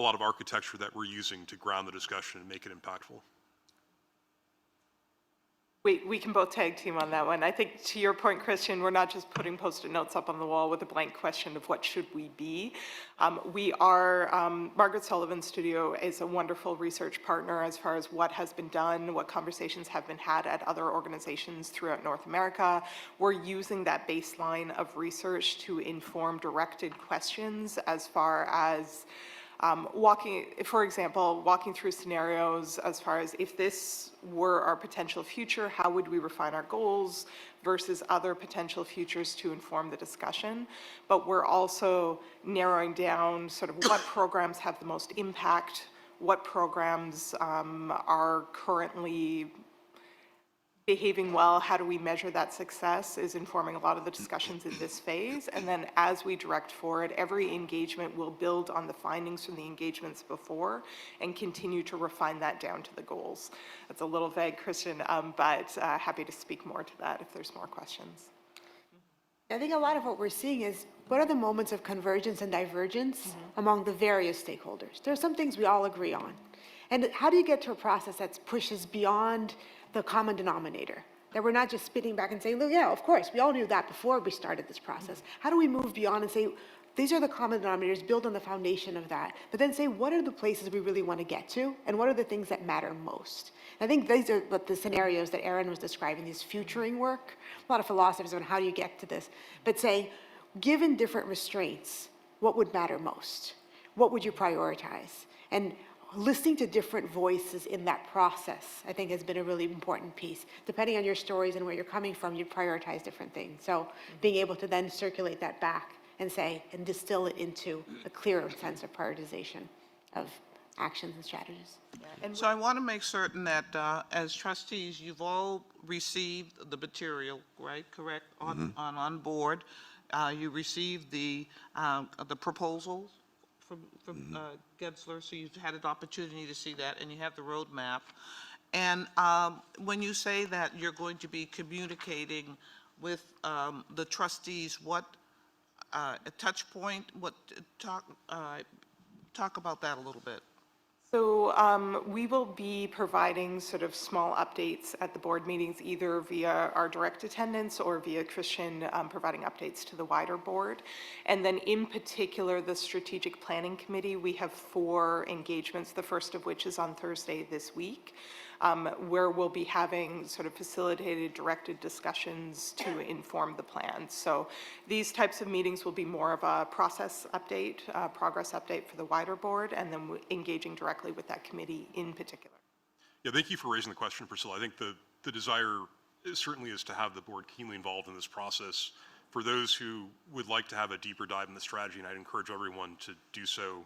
lot of architecture that we're using to ground the discussion and make it impactful. We can both tag team on that one. I think to your point, Christian, we're not just putting Post-it notes up on the wall with a blank question of what should we be. Margaret Sullivan Studio is a wonderful research partner as far as what has been done, what conversations have been had at other organizations throughout North America. We're using that baseline of research to inform directed questions as far as for example, walking through scenarios as far as if this were our potential future, how would we refine our goals versus other potential futures to inform the discussion. But we're also narrowing down sort of what programs have the most impact, what programs are currently behaving well, how do we measure that success is informing a lot of the discussions in this phase. And then as we direct forward, every engagement will build on the findings from the engagements before and continue to refine that down to the goals. That's a little vague, Christian, but happy to speak more to that if there's more questions. I think a lot of what we're seeing is what are the moments of convergence and divergence among the various stakeholders? There are some things we all agree on. And how do you get to a process that pushes beyond the common denominator? That we're not just spitting back and saying, "Look, yeah, of course, we all knew that before we started this process." How do we move beyond and say, these are the common denominators, build on the foundation of that, but then say, what are the places we really want to get to, and what are the things that matter most? I think these are what the scenarios that Erin was describing, these futuring work, a lot of philosophers on how do you get to this, but say, given different restraints, what would matter most? What would you prioritize? And listening to different voices in that process, I think, has been a really important piece. Depending on your stories and where you're coming from, you prioritize different things. So being able to then circulate that back and say, and distill it into a clearer sense of prioritization of actions and strategies. So I want to make certain that as trustees, you've all received the material, right, correct, on board. You received the proposals from Gensler, so you've had an opportunity to see that, and you have the roadmap. And when you say that you're going to be communicating with the trustees, what a touch point, talk about that a little bit. So we will be providing sort of small updates at the board meetings, either via our direct attendance or via Christian providing updates to the wider board. And then in particular, the Strategic Planning Committee, we have 4 engagements, the first of which is on Thursday this week, where we'll be having sort of facilitated, directed discussions to inform the plan. So these types of meetings will be more of a process update, progress update for the wider board, and then engaging directly with that committee in particular. Yeah, thank you for raising the question, Priscilla. I think the desire certainly is to have the board keenly involved in this process. For those who would like to have a deeper dive in the strategy, and I'd encourage everyone to do so,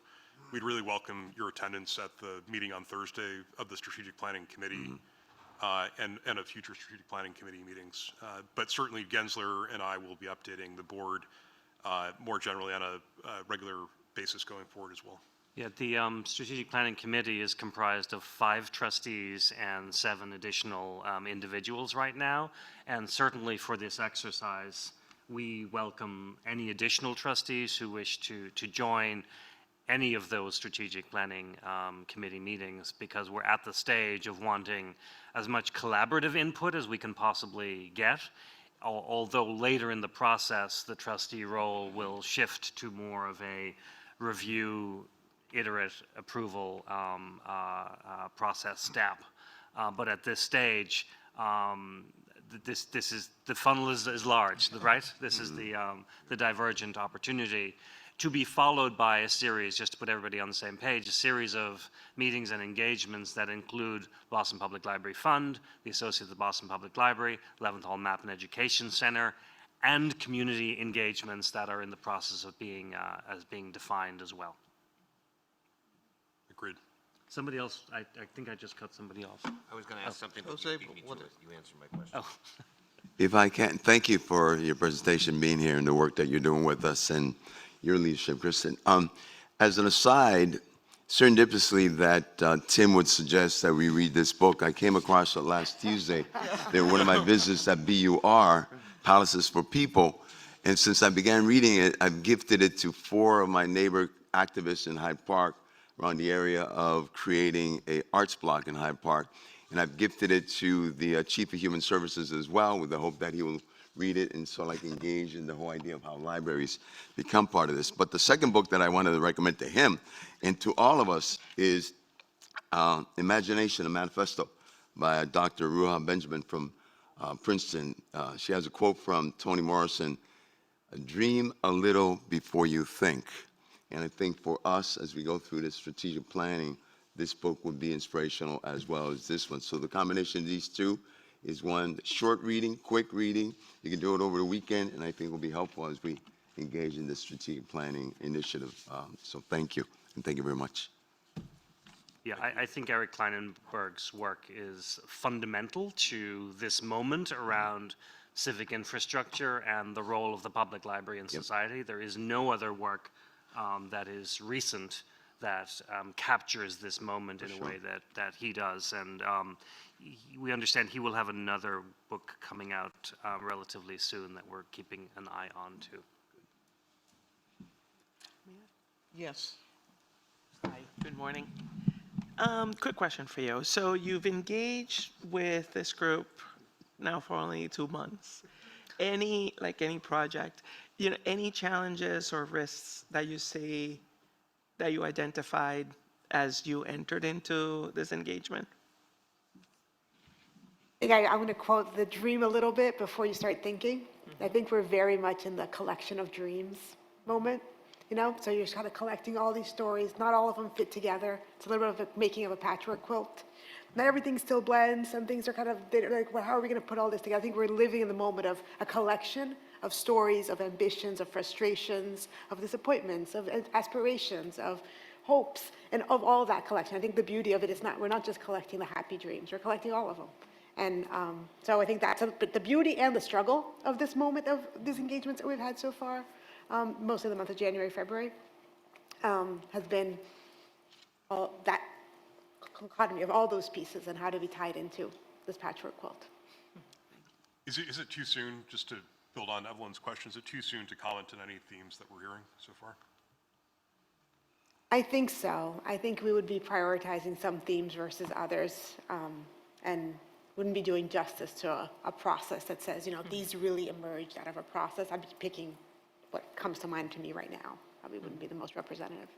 we'd really welcome your attendance at the meeting on Thursday of the Strategic Planning Committee and of future Strategic Planning Committee meetings. But certainly Gensler and I will be updating the board more generally on a regular basis going forward as well. Yeah, the Strategic Planning Committee is comprised of 5 trustees and 7 additional individuals right now. And certainly for this exercise, we welcome any additional trustees who wish to join any of those Strategic Planning Committee meetings, because we're at the stage of wanting as much collaborative input as we can possibly get. Although later in the process, the trustee role will shift to more of a review, iterate approval process step. But at this stage, this is the funnel is large, right? This is the divergent opportunity, to be followed by a series, just to put everybody on the same page, a series of meetings and engagements that include Boston Public Library Fund, the Associates of the Boston Public Library, 11th Hall Map and Education Center, and community engagements that are in the process of being defined as well. Agreed. Somebody else, I think I just cut somebody off. I was going to ask something, but Jose, you beat me to what- it. You answered my question. Oh. If I can, thank you for your presentation, being here, and the work that you're doing with us and your leadership, Kristen. As an aside, serendipitously that Tim would suggest that we read this book. I came across it last Tuesday. They were one of my visits at BUR, Palaces for People. And since I began reading it, I've gifted it to 4 of my neighbor activists in Hyde Park around the area of creating a arts block in Hyde Park. And I've gifted it to the Chief of Human Services as well, with the hope that he will read it and sort of like engage in the whole idea of how libraries become part of this. But the second book that I wanted to recommend to him and to all of us is Imagination, a Manifesto by Dr. Ruha Benjamin from Princeton. She has a quote from Toni Morrison: dream a little before you think. And I think for us, as we go through this strategic planning, this book would be inspirational as well as this one. So the combination of these two is one short reading, quick reading. You can do it over the weekend, and I think will be helpful as we engage in this strategic planning initiative. So thank you, and thank you very much. Yeah, I think Eric Kleinenberg's work is fundamental to this moment around civic infrastructure and the role of the public library in society. There is no other work that is recent that captures this moment in a way that he does. And we understand he will have another book coming out relatively soon that we're keeping an eye on too. Yes. Hi, good morning. Quick question for you. So you've engaged with this group now for only 2 months. Any project, any challenges or risks that you see, that you identified as you entered into this engagement? I'm going to quote the dream a little bit before you start thinking. I think we're very much in the collection of dreams moment, so you're just kind of collecting all these stories. Not all of them fit together. It's a little bit of a making of a patchwork quilt. Not everything still blends. Some things are kind of, they're like, well, how are we going to put all this together? I think we're living in the moment of a collection of stories, of ambitions, of frustrations, of disappointments, of aspirations, of hopes, and of all that collection. I think the beauty of it is we're not just collecting the happy dreams, we're collecting all of them. And so I think that's the beauty and the struggle of this moment, of these engagements that we've had so far, mostly the month of January, February, has been all that dichotomy of all those pieces and how to be tied into this patchwork quilt. Is it too soon, just to build on Evelyn's question, is it too soon to comment on any themes that we're hearing so far? I think so. I think we would be prioritizing some themes versus others, and wouldn't be doing justice to a process that says, these really emerged out of a process. I'm just picking what comes to mind to me right now. Probably wouldn't be the most representative.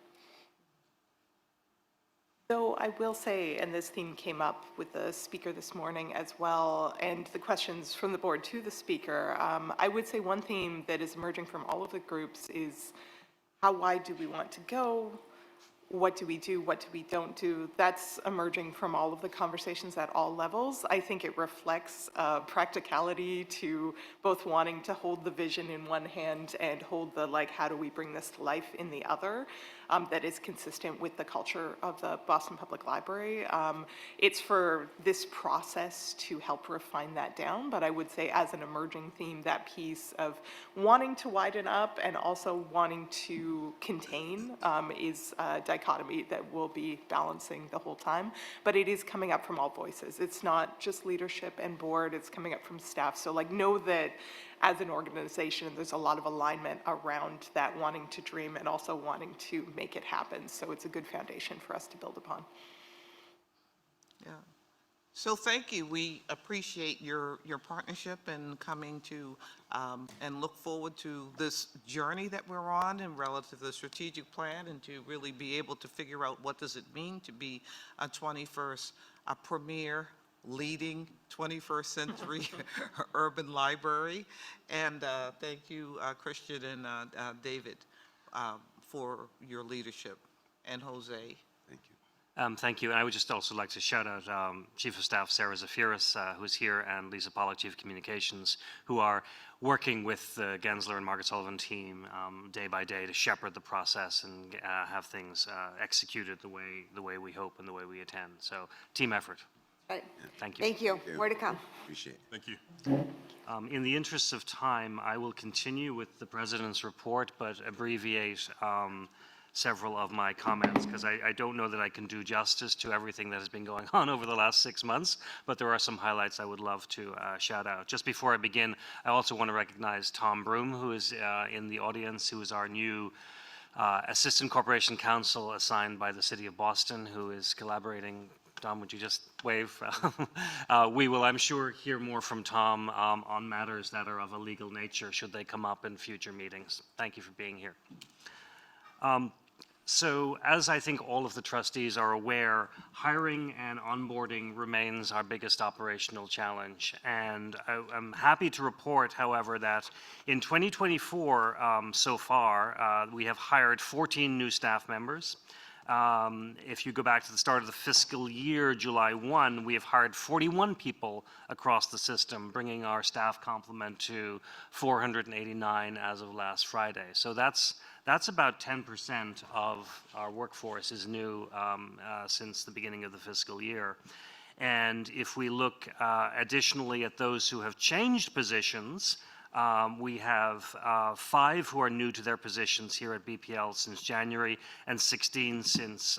So I will say, and this theme came up with the speaker this morning as well, and the questions from the board to the speaker, I would say one theme that is emerging from all of the groups is how wide do we want to go? What do we do? What do we don't do? That's emerging from all of the conversations at all levels. I think it reflects practicality to both wanting to hold the vision in one hand and hold the, how do we bring this to life in the other, that is consistent with the culture of the Boston Public Library. It's for this process to help refine that down, but I would say as an emerging theme, that piece of wanting to widen up and also wanting to contain is a dichotomy that we'll be balancing the whole time, but it is coming up from all voices. It's not just leadership and board, it's coming up from staff. So know that as an organization, there's a lot of alignment around that wanting to dream and also wanting to make it happen. So it's a good foundation for us to build upon. Yeah. So thank you. We appreciate your partnership and coming to and look forward to this journey that we're on and relative to the strategic plan, and to really be able to figure out what does it mean to be a premier leading 21st century urban library. And thank you, Christian and David, for your leadership, and Jose. Thank you. Thank you. And I would just also like to shout out Chief of Staff Sarah Zafiris, who's here, and Lisa Pollack, Chief of Communications, who are working with the Gensler and Margaret Sullivan team day by day to shepherd the process and have things executed the way we hope and the way we intend. So team effort. Right. Thank you. Thank you. More to come. Appreciate it. Thank you. In the interest of time, I will continue with the President's report, but abbreviate several of my comments, because I don't know that I can do justice to everything that has been going on over the last 6 months, but there are some highlights I would love to shout out. Just before I begin, I also want to recognize Tom Broom, who is in the audience, who is our new Assistant Corporation Counsel assigned by the City of Boston, who is collaborating Tom, would you just wave? We will, I'm sure, hear more from Tom on matters that are of a legal nature should they come up in future meetings. Thank you for being here. So as I think all of the trustees are aware, hiring and onboarding remains our biggest operational challenge. And I'm happy to report, however, that in 2024 so far, we have hired 14 new staff members. If you go back to the start of the fiscal year, July 1, we have hired 41 people across the system, bringing our staff complement to 489 as of last Friday. So that's about 10% of our workforce is new since the beginning of the fiscal year. And if we look additionally at those who have changed positions, we have 5 who are new to their positions here at BPL since January and 16 since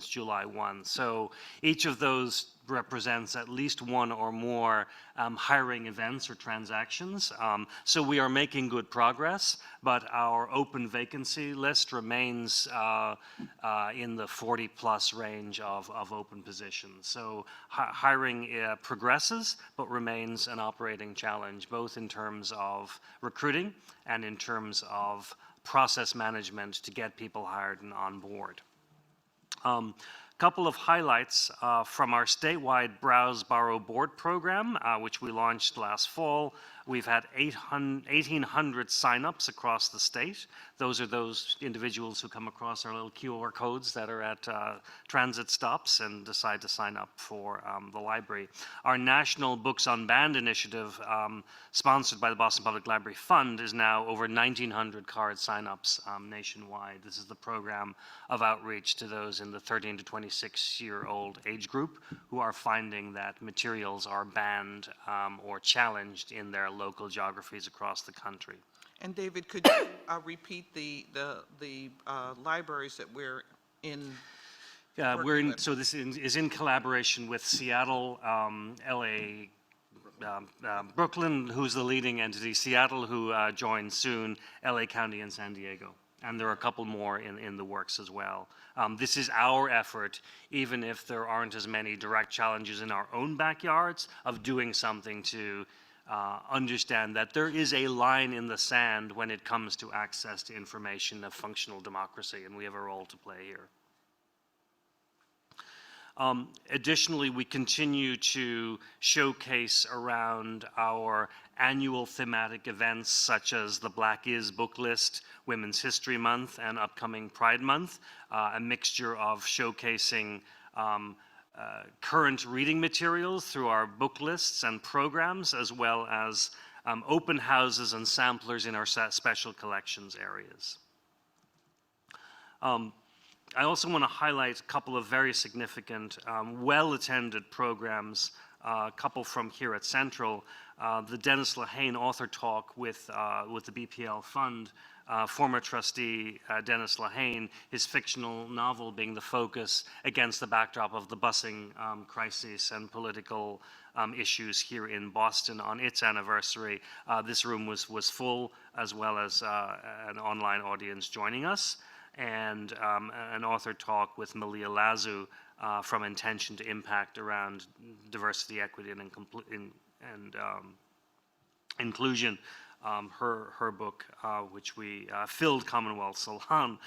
July 1. So each of those represents at least one or more hiring events or transactions. So we are making good progress, but our open vacancy list remains in the 40+ range of open positions. So hiring progresses, but remains an operating challenge, both in terms of recruiting and in terms of process management to get people hired and on board. Couple of highlights from our statewide Browse Borrow Board program, which we launched last fall. We've had 1,800 signups across the state. Those are those individuals who come across our little QR codes that are at transit stops and decide to sign up for the library. Our National Books on Band initiative, sponsored by the Boston Public Library Fund, is now over 1,900 card signups nationwide. This is the program of outreach to those in the 13 to 26-year-old age group who are finding that materials are banned or challenged in their local geographies across the country. And David, could you repeat the libraries that we're in? Yeah, working with? so this is in collaboration with Seattle, LA, Brooklyn, who's the leading entity, Seattle, who joins soon, LA County and San Diego. And there are a couple more in the works as well. This is our effort, even if there aren't as many direct challenges in our own backyards, of doing something to understand that there is a line in the sand when it comes to access to information of functional democracy, and we have a role to play here. Additionally, we continue to showcase around our annual thematic events such as the Black Is book list, Women's History Month, and upcoming Pride Month, a mixture of showcasing current reading materials through our book lists and programs, as well as open houses and samplers in our special collections areas. I also want to highlight a couple of very significant, well-attended programs, a couple from here at Central. The Dennis Lehane Author Talk with the BPL Fund, former trustee Dennis Lehane, his fictional novel being the focus against the backdrop of the busing crisis and political issues here in Boston on its anniversary. This room was full, as well as an online audience joining us, and an author talk with Malia Lazu from Intention to Impact around diversity, equity, and inclusion. Her book, which we filled Commonwealth Salon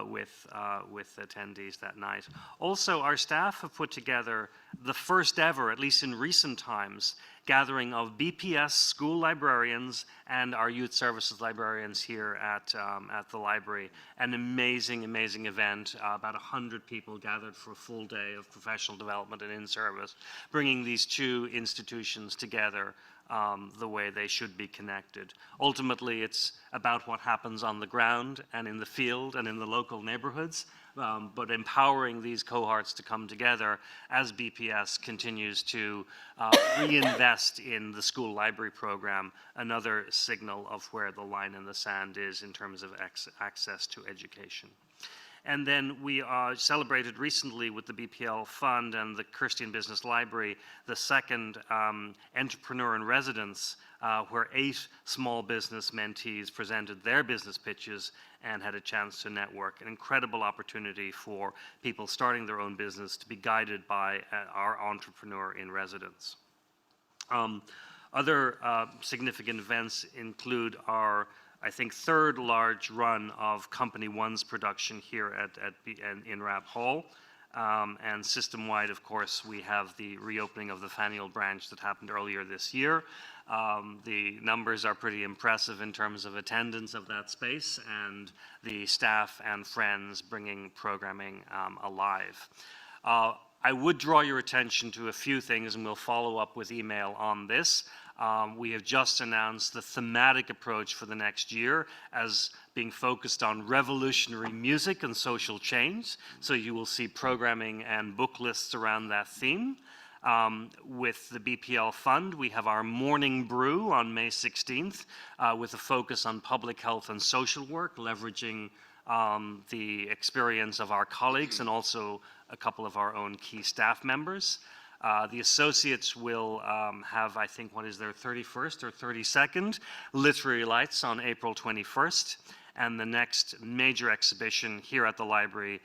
with attendees that night. Also, our staff have put together the first ever, at least in recent times, gathering of BPS school librarians and our youth services librarians here at the library. An amazing, amazing event. About 100 people gathered for a full day of professional development and in-service, bringing these two institutions together the way they should be connected. Ultimately, it's about what happens on the ground and in the field and in the local neighborhoods, but empowering these cohorts to come together as BPS continues to reinvest in the school library program, another signal of where the line in the sand is in terms of access to education. And then we celebrated recently with the BPL Fund and the Christian Business Library the second Entrepreneur in Residence, where 8 small business mentees presented their business pitches and had a chance to network. An incredible opportunity for people starting their own business to be guided by our Entrepreneur in Residence. Other significant events include our, I think, third large run of Company One's production here in Rapp Hall. And system-wide, of course, we have the reopening of the Faneuil branch that happened earlier this year. The numbers are pretty impressive in terms of attendance of that space and the staff and friends bringing programming alive. I would draw your attention to a few things, and we'll follow up with email on this. We have just announced the thematic approach for the next year as being focused on revolutionary music and social change. So you will see programming and book lists around that theme. With the BPL Fund, we have our Morning Brew on May 16th with a focus on public health and social work, leveraging the experience of our colleagues and also a couple of our own key staff members. The associates will have, I think, what is their 31st or 32nd Literary Lights on April 21st. And the next major exhibition here at the library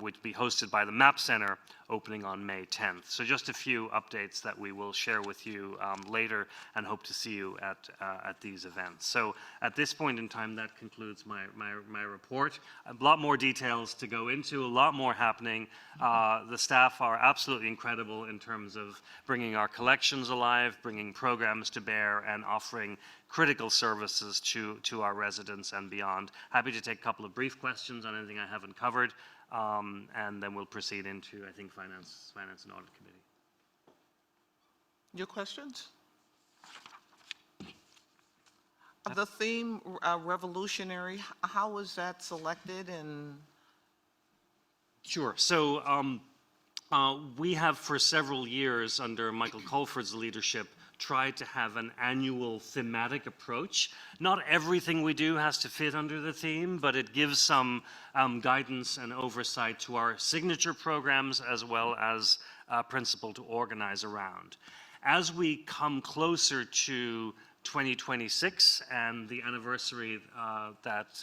would be hosted by the Map Center, opening on May 10th. So just a few updates that we will share with you later, and hope to see you at these events. So at this point in time, that concludes my report. A lot more details to go into, a lot more happening. The staff are absolutely incredible in terms of bringing our collections alive, bringing programs to bear, and offering critical services to our residents and beyond. Happy to take a couple of brief questions on anything I haven't covered, and then we'll proceed into, I think, Finance and Audit Committee. Your questions? The theme, revolutionary, how was that selected and? Sure. So we have for several years under Michael Colford's leadership tried to have an annual thematic approach. Not everything we do has to fit under the theme, but it gives some guidance and oversight to our signature programs as well as principle to organize around. As we come closer to 2026 and the anniversary that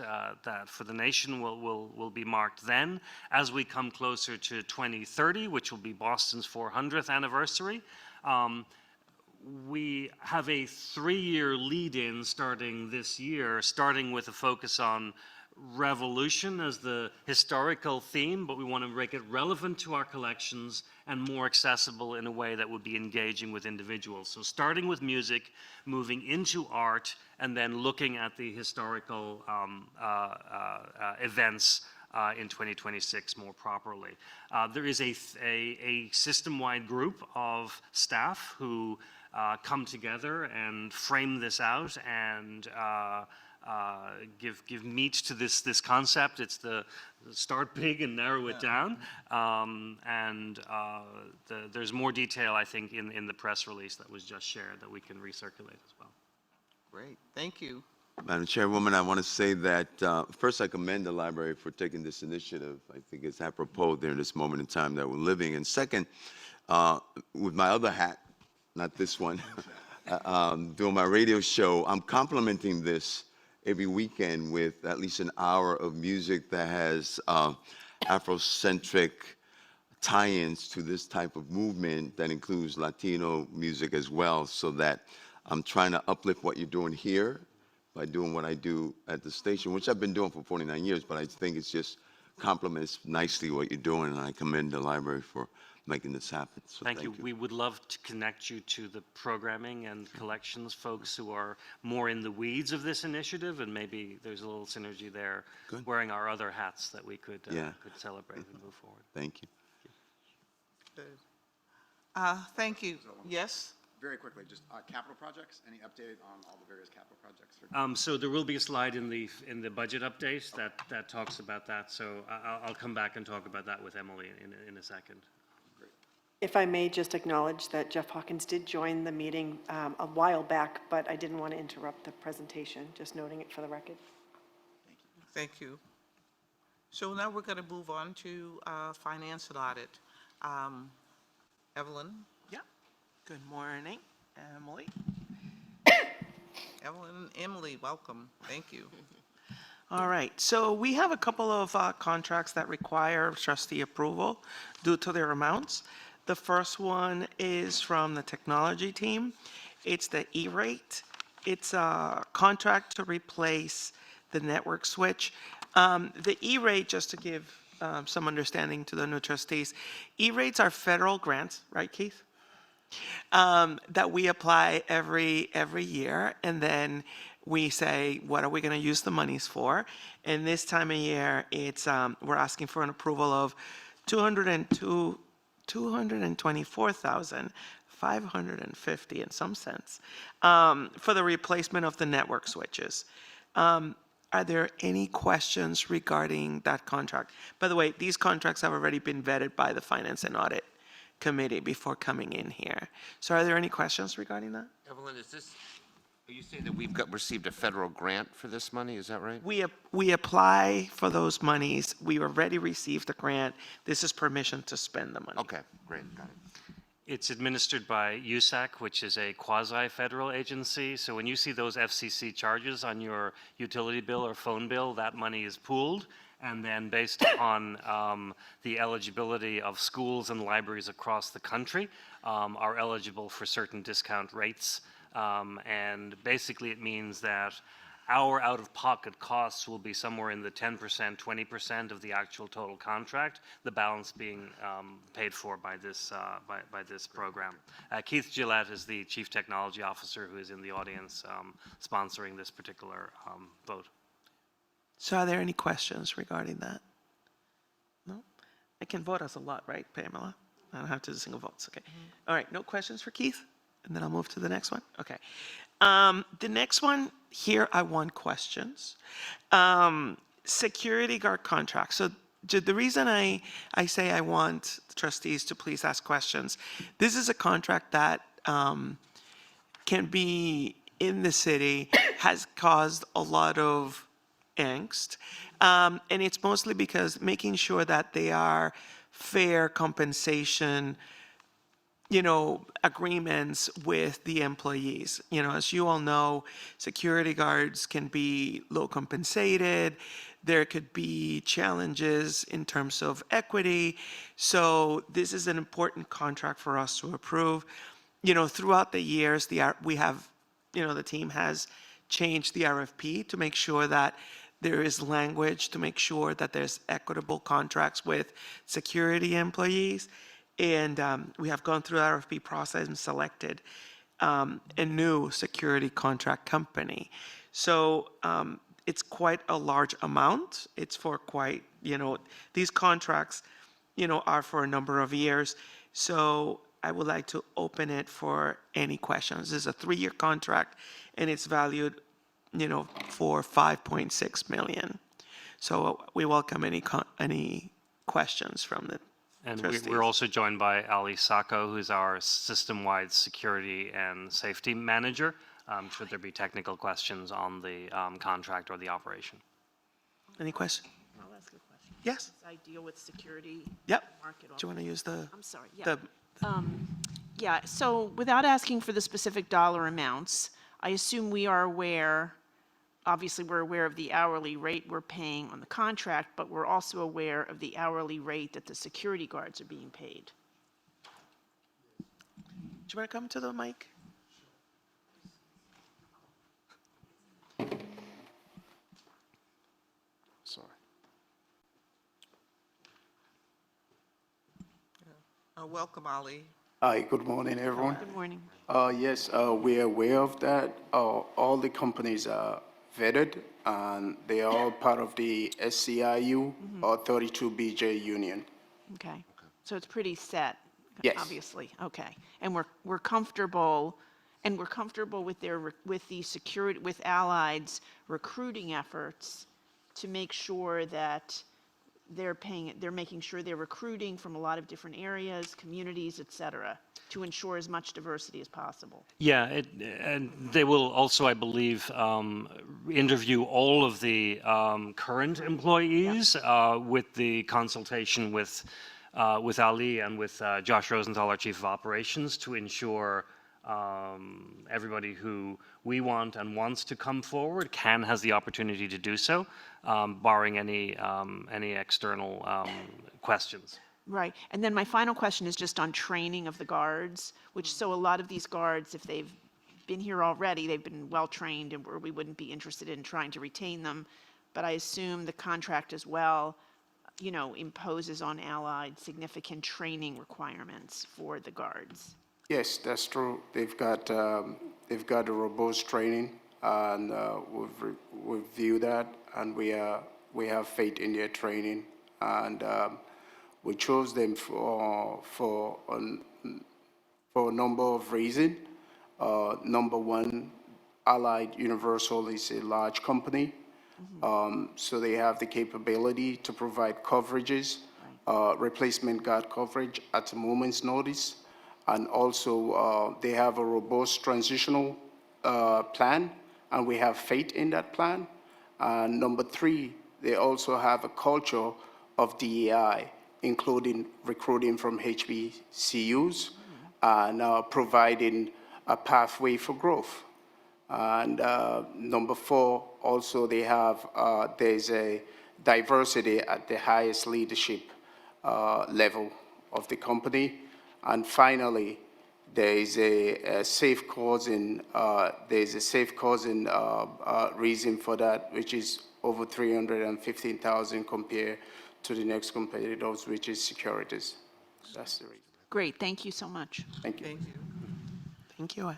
for the nation will be marked then, as we come closer to 2030, which will be Boston's 400th anniversary, we have a 3-year lead-in starting this year, starting with a focus on revolution as the historical theme, but we want to make it relevant to our collections and more accessible in a way that would be engaging with individuals. So starting with music, moving into art, and then looking at the historical events in 2026 more properly. There is a system-wide group of staff who come together and frame this out and give meat to this concept. It's the start big and narrow it down. There's more detail, I think, in the press release that was just shared that we can recirculate as well. Great, thank you. Madam Chairwoman, I want to say that first I commend the library for taking this initiative. I think it's apropos during this moment in time that we're living. And second, with my other hat, not this one, doing my radio show, I'm complementing this every weekend with at least an hour of music that has Afrocentric tie-ins to this type of movement that includes Latino music as well, so that I'm trying to uplift what you're doing here by doing what I do at the station, which I've been doing for 49 years, but I think it's just complements nicely what you're doing, and I commend the library for making this happen. So thank you. We would love to connect you to the programming and collections folks who are more in the weeds of this initiative, and maybe there's a little synergy there. Good. Wearing our other hats that we could celebrate and move forward. Thank you. Thank you. Yes? Very quickly, just capital projects, any update on all the various capital projects? So there will be a slide in the budget update that talks about that. So I'll come back and talk about that with Emily in a second. If I may just acknowledge that Jeff Hawkins did join the meeting a while back, but I didn't want to interrupt the presentation, just noting it for the record. Thank you. So now we're going to move on to finance and audit. Evelyn? Yeah. Good morning, Emily. Evelyn, Emily, welcome. Thank you. All right, so we have a couple of contracts that require trustee approval due to their amounts. The first one is from the technology team. It's the E-rate. It's a contract to replace the network switch. The E-rate, just to give some understanding to the new trustees, E-rates are federal grants, right, Keith? That we apply every year, and then we say, what are we going to use the monies for? And this time of year, it's we're asking for an approval of $224,550 in some sense for the replacement of the network switches. Are there any questions regarding that contract? By the way, these contracts have already been vetted by the Finance and Audit Committee before coming in here. So are there any questions regarding that? Evelyn, are you saying that we've received a federal grant for this money? Is that right? We apply for those monies. We already received the grant. This is permission to spend the money. Okay, great, got it. It's administered by USAC, which is a quasi-federal agency. So when you see those FCC charges on your utility bill or phone bill, that money is pooled. And then based on the eligibility of schools and libraries across the country are eligible for certain discount rates. And basically it means that our out-of-pocket costs will be somewhere in the 10%, 20% of the actual total contract, the balance being paid for by this program. Keith Gillette is the Chief Technology Officer who is in the audience sponsoring this particular vote. So are there any questions regarding that? No? I can vote as a lot, right, Pamela? I don't have to do single votes, okay. All right, no questions for Keith? And then I'll move to the next one? Okay. The next one, here I want questions. Security guard contract. So the reason I say I want trustees to please ask questions, this is a contract that can be in the city, has caused a lot of angst. And it's mostly because making sure that they are fair compensation, agreements with the employees. As you all know, security guards can be low compensated. There could be challenges in terms of equity. So this is an important contract for us to approve. Throughout the years, we have, the team has changed the RFP to make sure that there is language to make sure that there's equitable contracts with security employees. And we have gone through the RFP process and selected a new security contract company. So it's quite a large amount. It's for quite, these contracts, are for a number of years. So I would like to open it for any questions. This is a 3-year contract and it's valued, for $5.6 million. So we welcome any questions from the And trustees. we're also joined by Ali Sacco, who's our system-wide security and safety manager, should there be technical questions on the contract or the operation. Any questions? I'll ask a question. Yes? I deal with security. Yep. Market. Do you want to use the? I'm sorry, yeah. the- Yeah, so without asking for the specific dollar amounts, I assume we are aware, obviously we're aware of the hourly rate we're paying on the contract, but we're also aware of the hourly rate that the security guards are being paid. Do you want to come to the mic? Sorry. Welcome, Ali. Hi, good morning, everyone. Good morning. Yes, we are aware of that. All the companies are vetted, and they are all part of the SCIU or 32BJ union. Okay, so it's pretty set? Yes. Obviously, okay. And we're comfortable, with with Allied's recruiting efforts to make sure that they're making sure they're recruiting from a lot of different areas, communities, et cetera, to ensure as much diversity as possible. Yeah, and they will also, I believe, interview all of the current employees with the consultation with Ali and with Josh Rosenthal, our Chief of Operations, to ensure everybody who we want and wants to come forward has the opportunity to do so, barring any external questions. Right. And then my final question is just on training of the guards, which, so a lot of these guards, if they've been here already, they've been well-trained, and we wouldn't be interested in trying to retain them. But I assume the contract as well, you know, imposes on Allied significant training requirements for the guards. Yes, that's true. They've got a robust training, and we've reviewed that, and we have faith in their training, and we chose them for a number of reasons. Number one, Allied Universal is a large company, so they have the capability to provide coverages, replacement guard coverage at a moment's notice. And also, they have a robust transitional plan, and we have faith in that plan. And number three, they also have a culture of DEI, including recruiting from HBCUs and providing a pathway for growth. And number four, also they have, there's a diversity at the highest leadership level of the company. And finally, there is a safe causing reason for that, which is over 315,000 compared to the next competitors, which is Securities. That's the reason. Great, thank you so much. Thank you. Thank you. Thank you.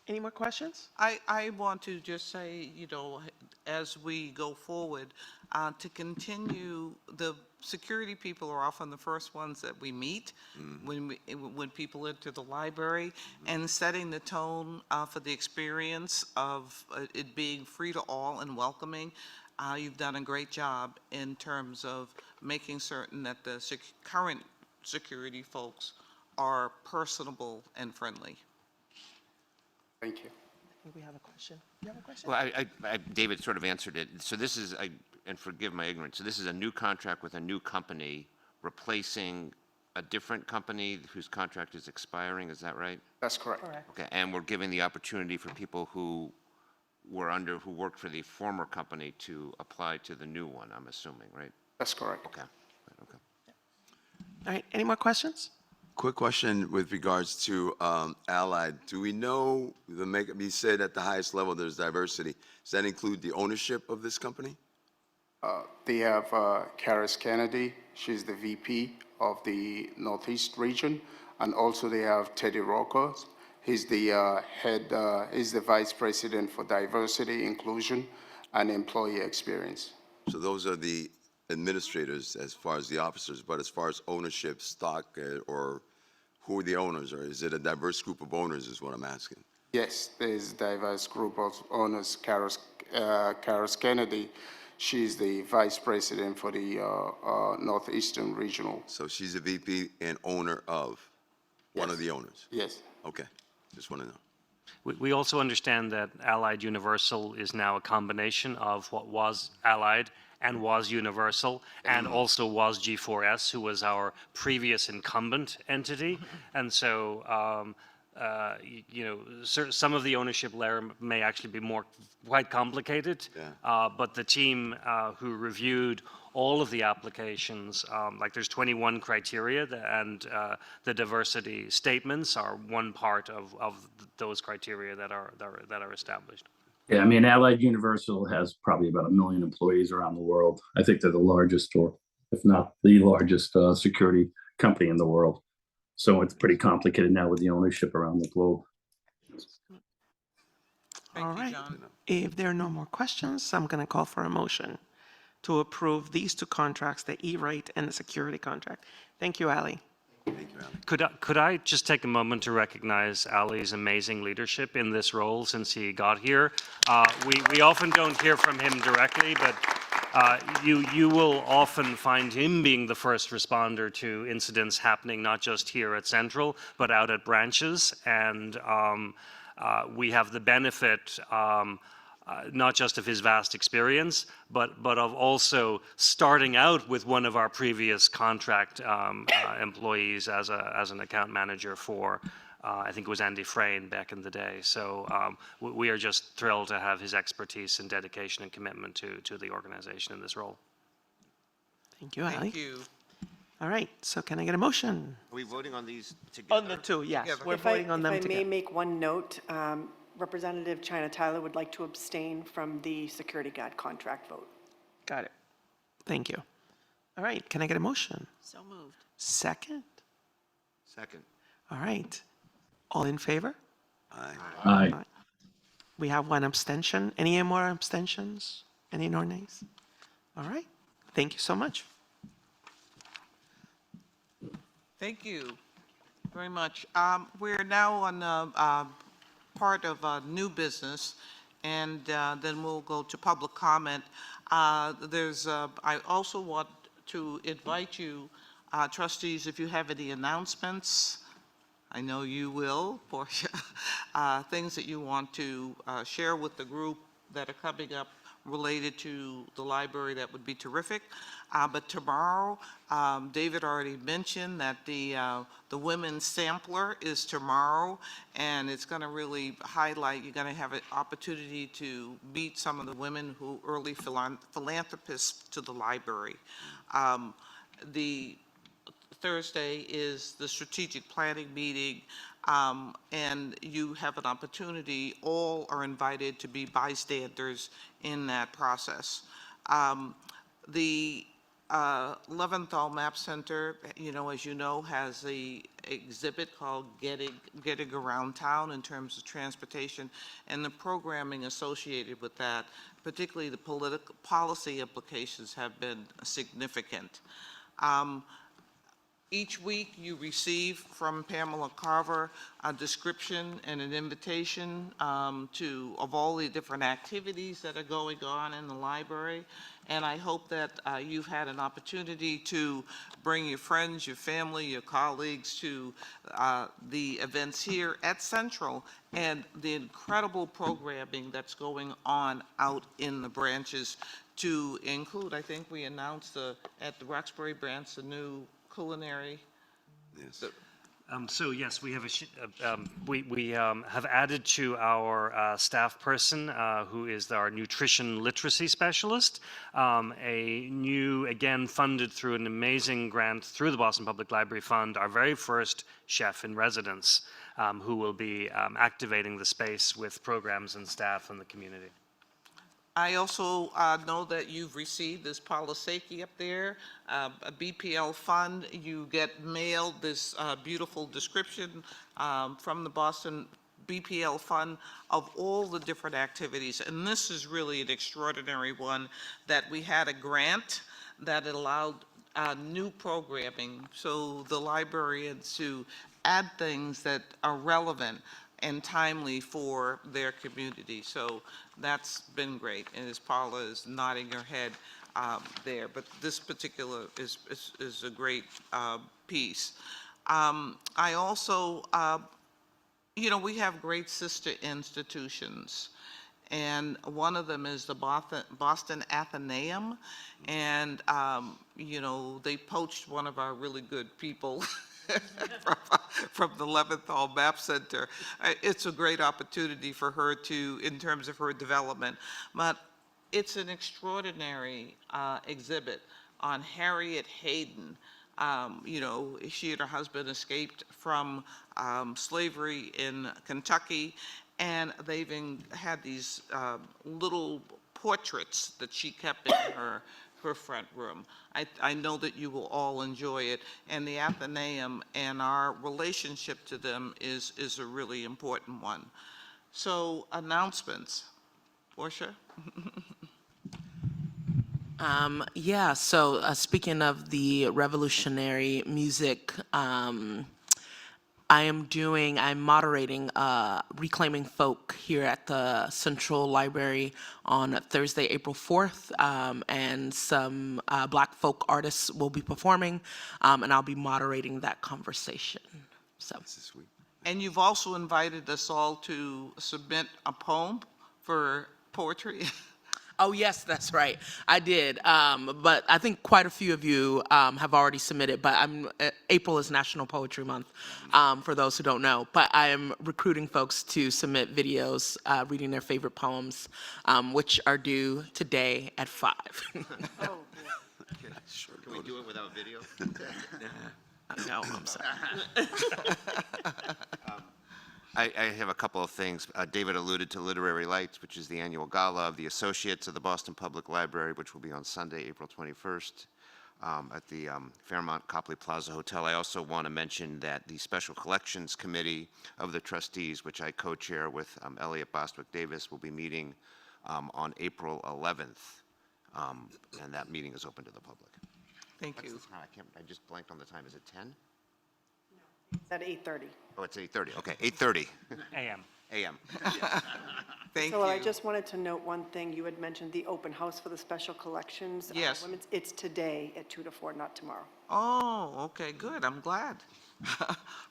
Any more questions? I want to just say, you know, as we go forward, to continue, the security people are often the first ones that we meet when people enter the library, and setting the tone for the experience of it being free to all and welcoming. You've done a great job in terms of making certain that the current security folks are personable and friendly. Thank you. I think we have a question. You have a question? Well, David sort of answered it. So this is, and forgive my ignorance, so this is a new contract with a new company replacing a different company whose contract is expiring, is that right? That's correct. Okay, and we're giving the opportunity for people who worked for the former company to apply to the new one, I'm assuming, right? That's correct. Okay, okay. All right, any more questions? Quick question with regards to Allied. Do we know the makeup? You said at the highest level there's diversity. Does that include the ownership of this company? They have Karis Kennedy. She's the VP of the Northeast region. And also they have Teddy Rocker. He's the he's the Vice President for Diversity, Inclusion, and Employee Experience. So those are the administrators as far as the officers, but as far as ownership, stock, or who are the owners, or is it a diverse group of owners is what I'm asking? Yes, there's a diverse group of owners. Karis Kennedy, she's the Vice President for the Northeastern Regional. So she's a VP and owner of one of the owners? Yes. Okay, just want to know. We also understand that Allied Universal is now a combination of what was Allied and was Universal, and also was G4S, who was our previous incumbent entity. And so, you know, some of the ownership layer may actually be quite complicated, but the team who reviewed all of the applications, like there's 21 criteria, and the diversity statements are one part of those criteria that are established. Yeah, I mean, Allied Universal has probably about 1 million employees around the world. I think they're the largest, or if not the largest, security company in the world. So it's pretty complicated now with the ownership around the globe. All right. If there are no more questions, I'm going to call for a motion to approve these two contracts, the E-rate and the security contract. Thank you, Ali. Thank you, Ali. Could I just take a moment to recognize Ali's amazing leadership in this role since he got here? We often don't hear from him directly, but You will often find him being the first responder to incidents happening not just here at Central, but out at branches. And we have the benefit not just of his vast experience, but of also starting out with one of our previous contract employees as an account manager for, I think it was Andy Frayne back in the day. So we are just thrilled to have his expertise and dedication and commitment to the organization in this role. Thank you, Ali. Thank you. All right, so can I get a motion? Are we voting on these together? On the two, yes, Together. we're If voting on them I may together. make one note, Representative China Tyler would like to abstain from the security guard contract vote. Got it. Thank you. All right, can I get a motion? So moved. Second? Second. All right. All in favor? Aye. We have one abstention. Any more abstentions? Any no nays? All right. Thank you so much. Thank you very much. We're now on part of new business, and then we'll go to public comment. I also want to invite you, trustees, if you have any announcements, I know you will, Portia, things that you want to share with the group that are coming up related to the library, that would be terrific. But tomorrow, David already mentioned that the women's sampler is tomorrow, and it's going to really highlight, you're going to have an opportunity to meet some of the women who early philanthropists to the library. The Thursday is the strategic planning meeting, and you have an opportunity, all are invited to be bystanders in that process. The Leventhal Map Center, as you know, has a exhibit called Getting Around Town in terms of transportation and the programming associated with that, particularly the political policy implications have been significant. Each week you receive from Pamela Carver a description and an invitation of all the different activities that are going on in the library. And I hope that you've had an opportunity to bring your friends, your family, your colleagues to the events here at Central and the incredible programming that's going on out in the branches, to include, I think we announced at the Roxbury branch, the new culinary. Yes. So yes, we have we have added to our staff person who is our nutrition literacy specialist, a new, again funded through an amazing grant through the Boston Public Library Fund, our very first chef in residence, who will be activating the space with programs and staff in the community. I also know that you've received this Poliseki up there, a BPL fund. You get mailed this beautiful description from the Boston BPL fund of all the different activities. And this is really an extraordinary one, that we had a grant that allowed new programming, so the librarians to add things that are relevant and timely for their community. So that's been great. And as Paula is nodding her head there, but this particular is a great piece. I also, we have great sister institutions, and one of them is the Boston Athenaeum, and they poached one of our really good people from the Leventhal Map Center. It's a great opportunity for her in terms of her development, but it's an extraordinary exhibit on Harriet Hayden. She and her husband escaped from slavery in Kentucky, and they've had these little portraits that she kept in her front room. I know that you will all enjoy it, and the Athenaeum and our relationship to them is a really important one. So, announcements. Portia? Yeah, so speaking of the revolutionary music I'm moderating Reclaiming Folk here at the Central Library on Thursday, April 4th, and some Black folk artists will be performing, and I'll be moderating that conversation. So. And you've also invited us all to submit a poem for poetry. Oh, yes, that's right. I did. But I think quite a few of you have already submitted. But April is National Poetry Month, for those who don't know. But I am recruiting folks to submit videos reading their favorite poems, which are due today at 5. Can we do it without video? No, I'm sorry. I have a couple of things. David alluded to Literary Lights, which is the annual gala of the Associates of the Boston Public Library, which will be on Sunday, April 21st, at the Fairmont Copley Plaza Hotel. I also want to mention that the Special Collections Committee of the Trustees, which I co-chair with Elliot Bostwick Davis, will be meeting on April 11th, and that meeting is open to the public. Thank you. I just blanked on the time. Is it 10? It's at 8:30. Oh, it's 8:30. Okay, 8:30 AM. a.m. Thank So I you. just wanted to note one thing. You had mentioned the open house for the special collections. Yes. It's today at 2 to 4, not tomorrow. Oh, okay, good. I'm glad.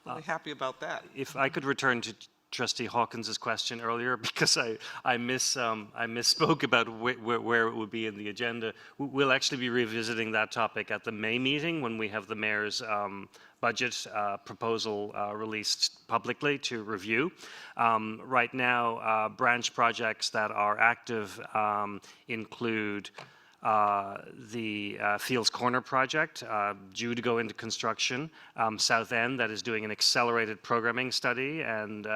Really happy about that. If I could return to Trustee Hawkins's question earlier, because I misspoke about where it would be in the agenda. We'll actually be revisiting that topic at the May meeting when we have the mayor's budget proposal released publicly to review. Right now, branch projects that are active include the Fields Corner project, due to go into construction. South End, that is doing an accelerated programming study and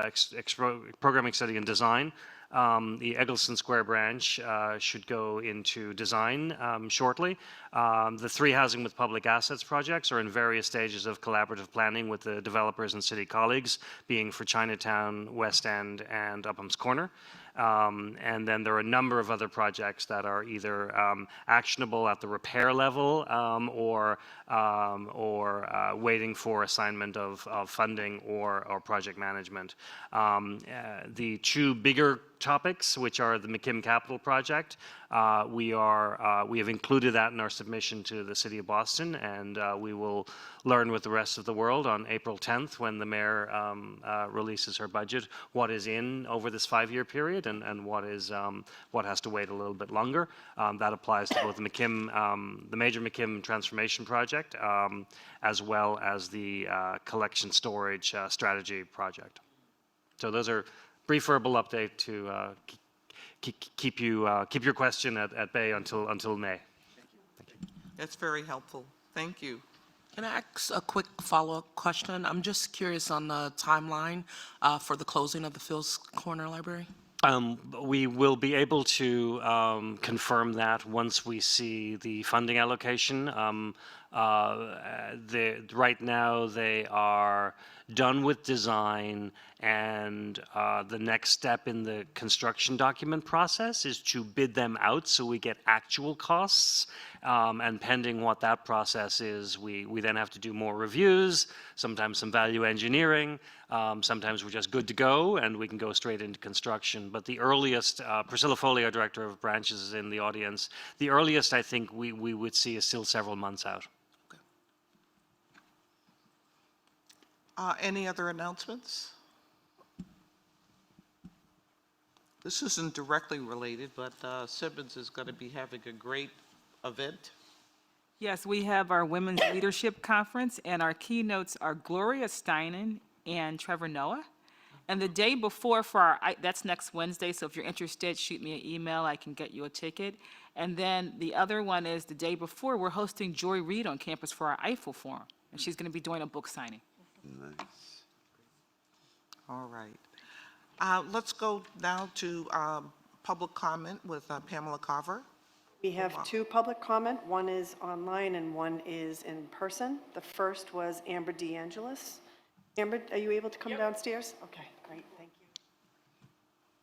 programming study and design. The Eggleston Square branch should go into design shortly. The 3 Housing with Public Assets projects are in various stages of collaborative planning with the developers and city colleagues, being for Chinatown, West End, and Upham's Corner. And then there are a number of other projects that are either actionable at the repair level or waiting for assignment of funding or project management. The 2 bigger topics, which are the McKim Capital Project, we have included that in our submission to the City of Boston, and we will learn with the rest of the world on April 10th when the mayor releases her budget what is in over this 5-year period and what has to wait a little bit longer. That applies to both the McKim, the major McKim transformation project, as well as the collection storage strategy project. So those are brief verbal update to keep your question at bay until May. That's very helpful. Thank you. Can I ask a quick follow-up question? I'm just curious on the timeline for the closing of the Fields Corner Library. We will be able to confirm that once we see the funding allocation. Right now, they are done with design, and the next step in the construction document process is to bid them out so we get actual costs. And pending what that process is, we then have to do more reviews, sometimes some value engineering, sometimes we're just good to go and we can go straight into construction. But the earliest, Priscilla Foley, our Director of Branches, is in the audience. The earliest I think we would see is still several months out. Any other announcements? This isn't directly related, but Simmons is going to be having a great event. Yes, we have our Women's Leadership Conference, and our keynotes are Gloria Steinem and Trevor Noah. And the day before that's next Wednesday, so if you're interested, shoot me an email, I can get you a ticket. And then the other one is the day before, we're hosting Joy Reid on campus for our Eiffel Forum, and she's going to be doing a book signing. Nice. All right. Let's go now to public comment with Pamela Carver. We have 2 public comment. One is online and one is in person. The first was Amber DeAngelis. Amber, are you able to come downstairs? Okay, great, thank you.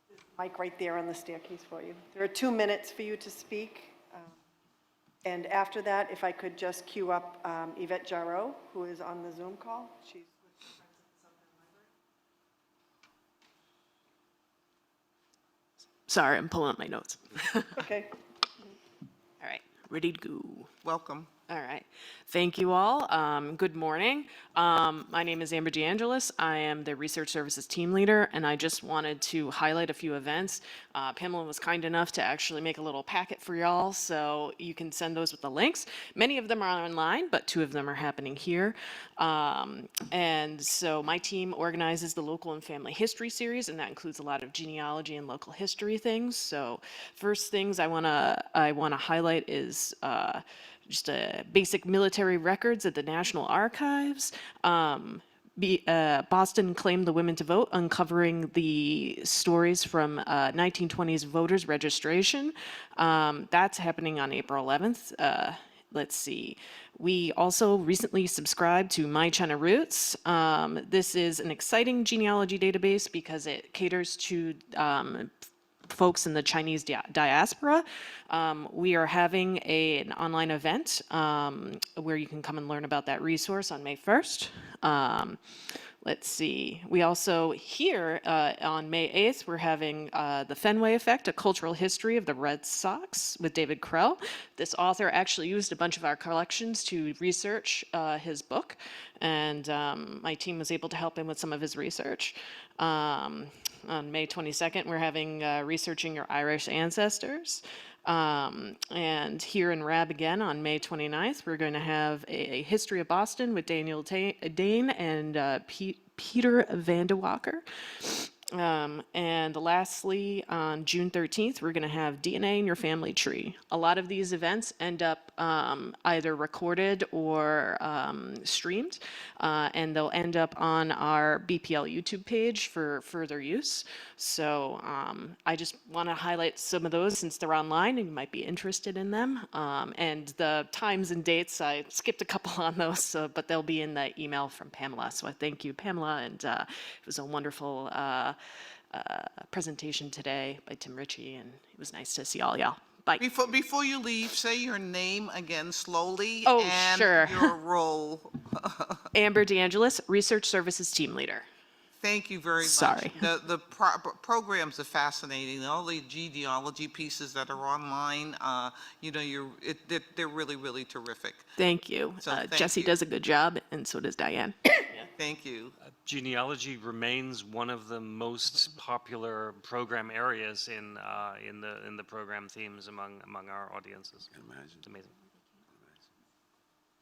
There's a mic right there on the staircase for you. There are 2 minutes for you to speak. And after that, if I could just queue up Yvette Jarreau, who is on the Zoom call. She's with the Friends of the Southern Sorry, I'm pulling up my notes. Okay. All right, ready to go. Welcome. All right. Thank you all. Good morning. My name is Amber DeAngelis. I am the Research Services Team Leader, and I just wanted to highlight a few events. Pamela was kind enough to actually make a little packet for y'all, so you can send those with the links. Many of them are online, but 2 of them are happening here. And so my team organizes the Local and Family History Series, and that includes a lot of genealogy and local history things. So first things I wanna highlight is just basic military records at the National Archives. Boston claimed the women to vote, uncovering the stories from 1920s voters registration. That's happening on April 11th. Let's see. We also recently subscribed to My China Roots. This is an exciting genealogy database because it caters to folks in the Chinese diaspora. We are having an online event where you can come and learn about that resource on May 1st. Let's see. We also here on May 8th, we're having The Fenway Effect, A Cultural History of the Red Sox with David Krell. This author actually used a bunch of our collections to research his book, and my team was able to help him with some of his research. On May 22nd, we're having Researching Your Irish Ancestors. And here in RAB again on May 29th, we're going to have a History of Boston with Daniel Dane and Peter Vandewalker. And lastly, on June 13th, we're going to have DNA in your family tree. A lot of these events end up either recorded or streamed, and they'll end up on our BPL YouTube page for further use. So I just want to highlight some of those since they're online and you might be interested in them. And the times and dates, I skipped a couple on those, but they'll be in the email from Pamela. So I thank you, Pamela, and it was a wonderful presentation today by Tim Ritchie, and it was nice to see all y'all. Bye. Before you leave, say your name again slowly. Oh, and sure. your role. Amber DeAngelis, Research Services Team Leader. Thank you very much. Sorry. The programs are fascinating. All the genealogy pieces that are online, you know, they're really, really terrific. Thank you. So thank Jesse you. does a good job, and so does Diane. Thank you. Genealogy remains one of the most popular program areas in the program themes among our audiences. It's amazing.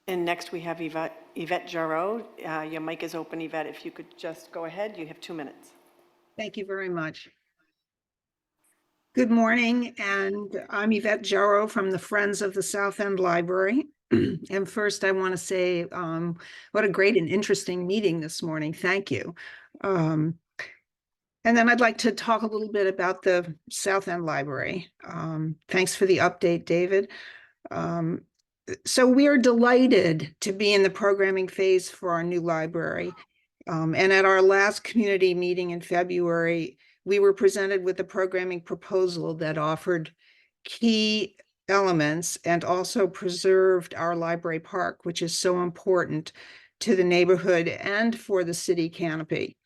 And next we have Yvette Jarreau. Your mic is open, Yvette. If you could just go ahead, you have 2 minutes. Thank you very much. Good morning, and I'm Yvette Jarreau from the Friends of the South End Library. And first, I want to say what a great and interesting meeting this morning. Thank you. And then I'd like to talk a little bit about the South End Library. Thanks for the update, David. So we are delighted to be in the programming phase for our new library. And at our last community meeting in February, we were presented with a programming proposal that offered key elements and also preserved our library park, which is so important to the neighborhood and for the city canopy.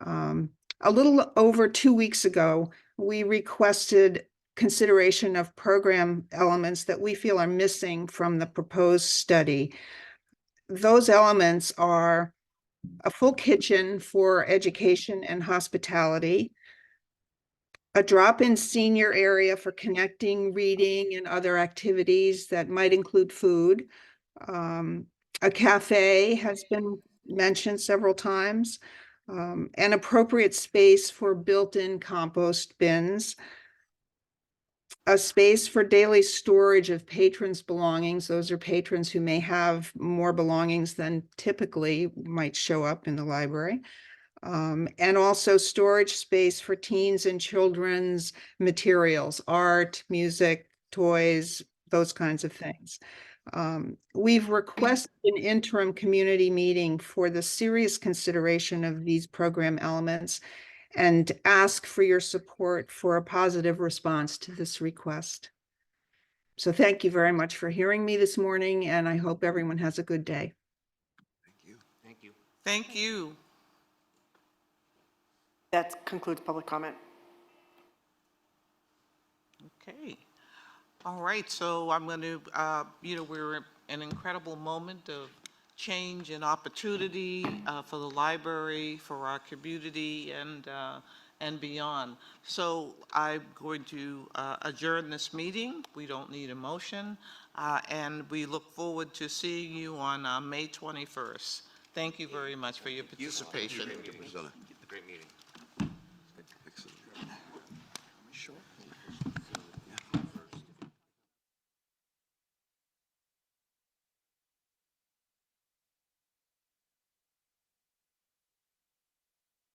A little over 2 weeks ago, we requested consideration of program elements that we feel are missing from the proposed study. Those elements are a full kitchen for education and hospitality, a drop-in senior area for connecting, reading, and other activities that might include food. A cafe has been mentioned several times, an appropriate space for built-in compost bins, a space for daily storage of patrons' belongings. Those are patrons who may have more belongings than typically might show up in the library. And also storage space for teens and children's materials, art, music, toys, those kinds of things. We've requested an interim community meeting for the serious consideration of these program elements and ask for your support for a positive response to this request. So thank you very much for hearing me this morning, and I hope everyone has a good day. Thank you. Thank you. That concludes public comment. Okay. All right, so I'm going to, we're in an incredible moment of change and opportunity for the library, for our community, and beyond. So I'm going to adjourn this meeting. We don't need a motion, and we look forward to seeing you on May 21st. Thank you very much for your participation. Thank you, Priscilla.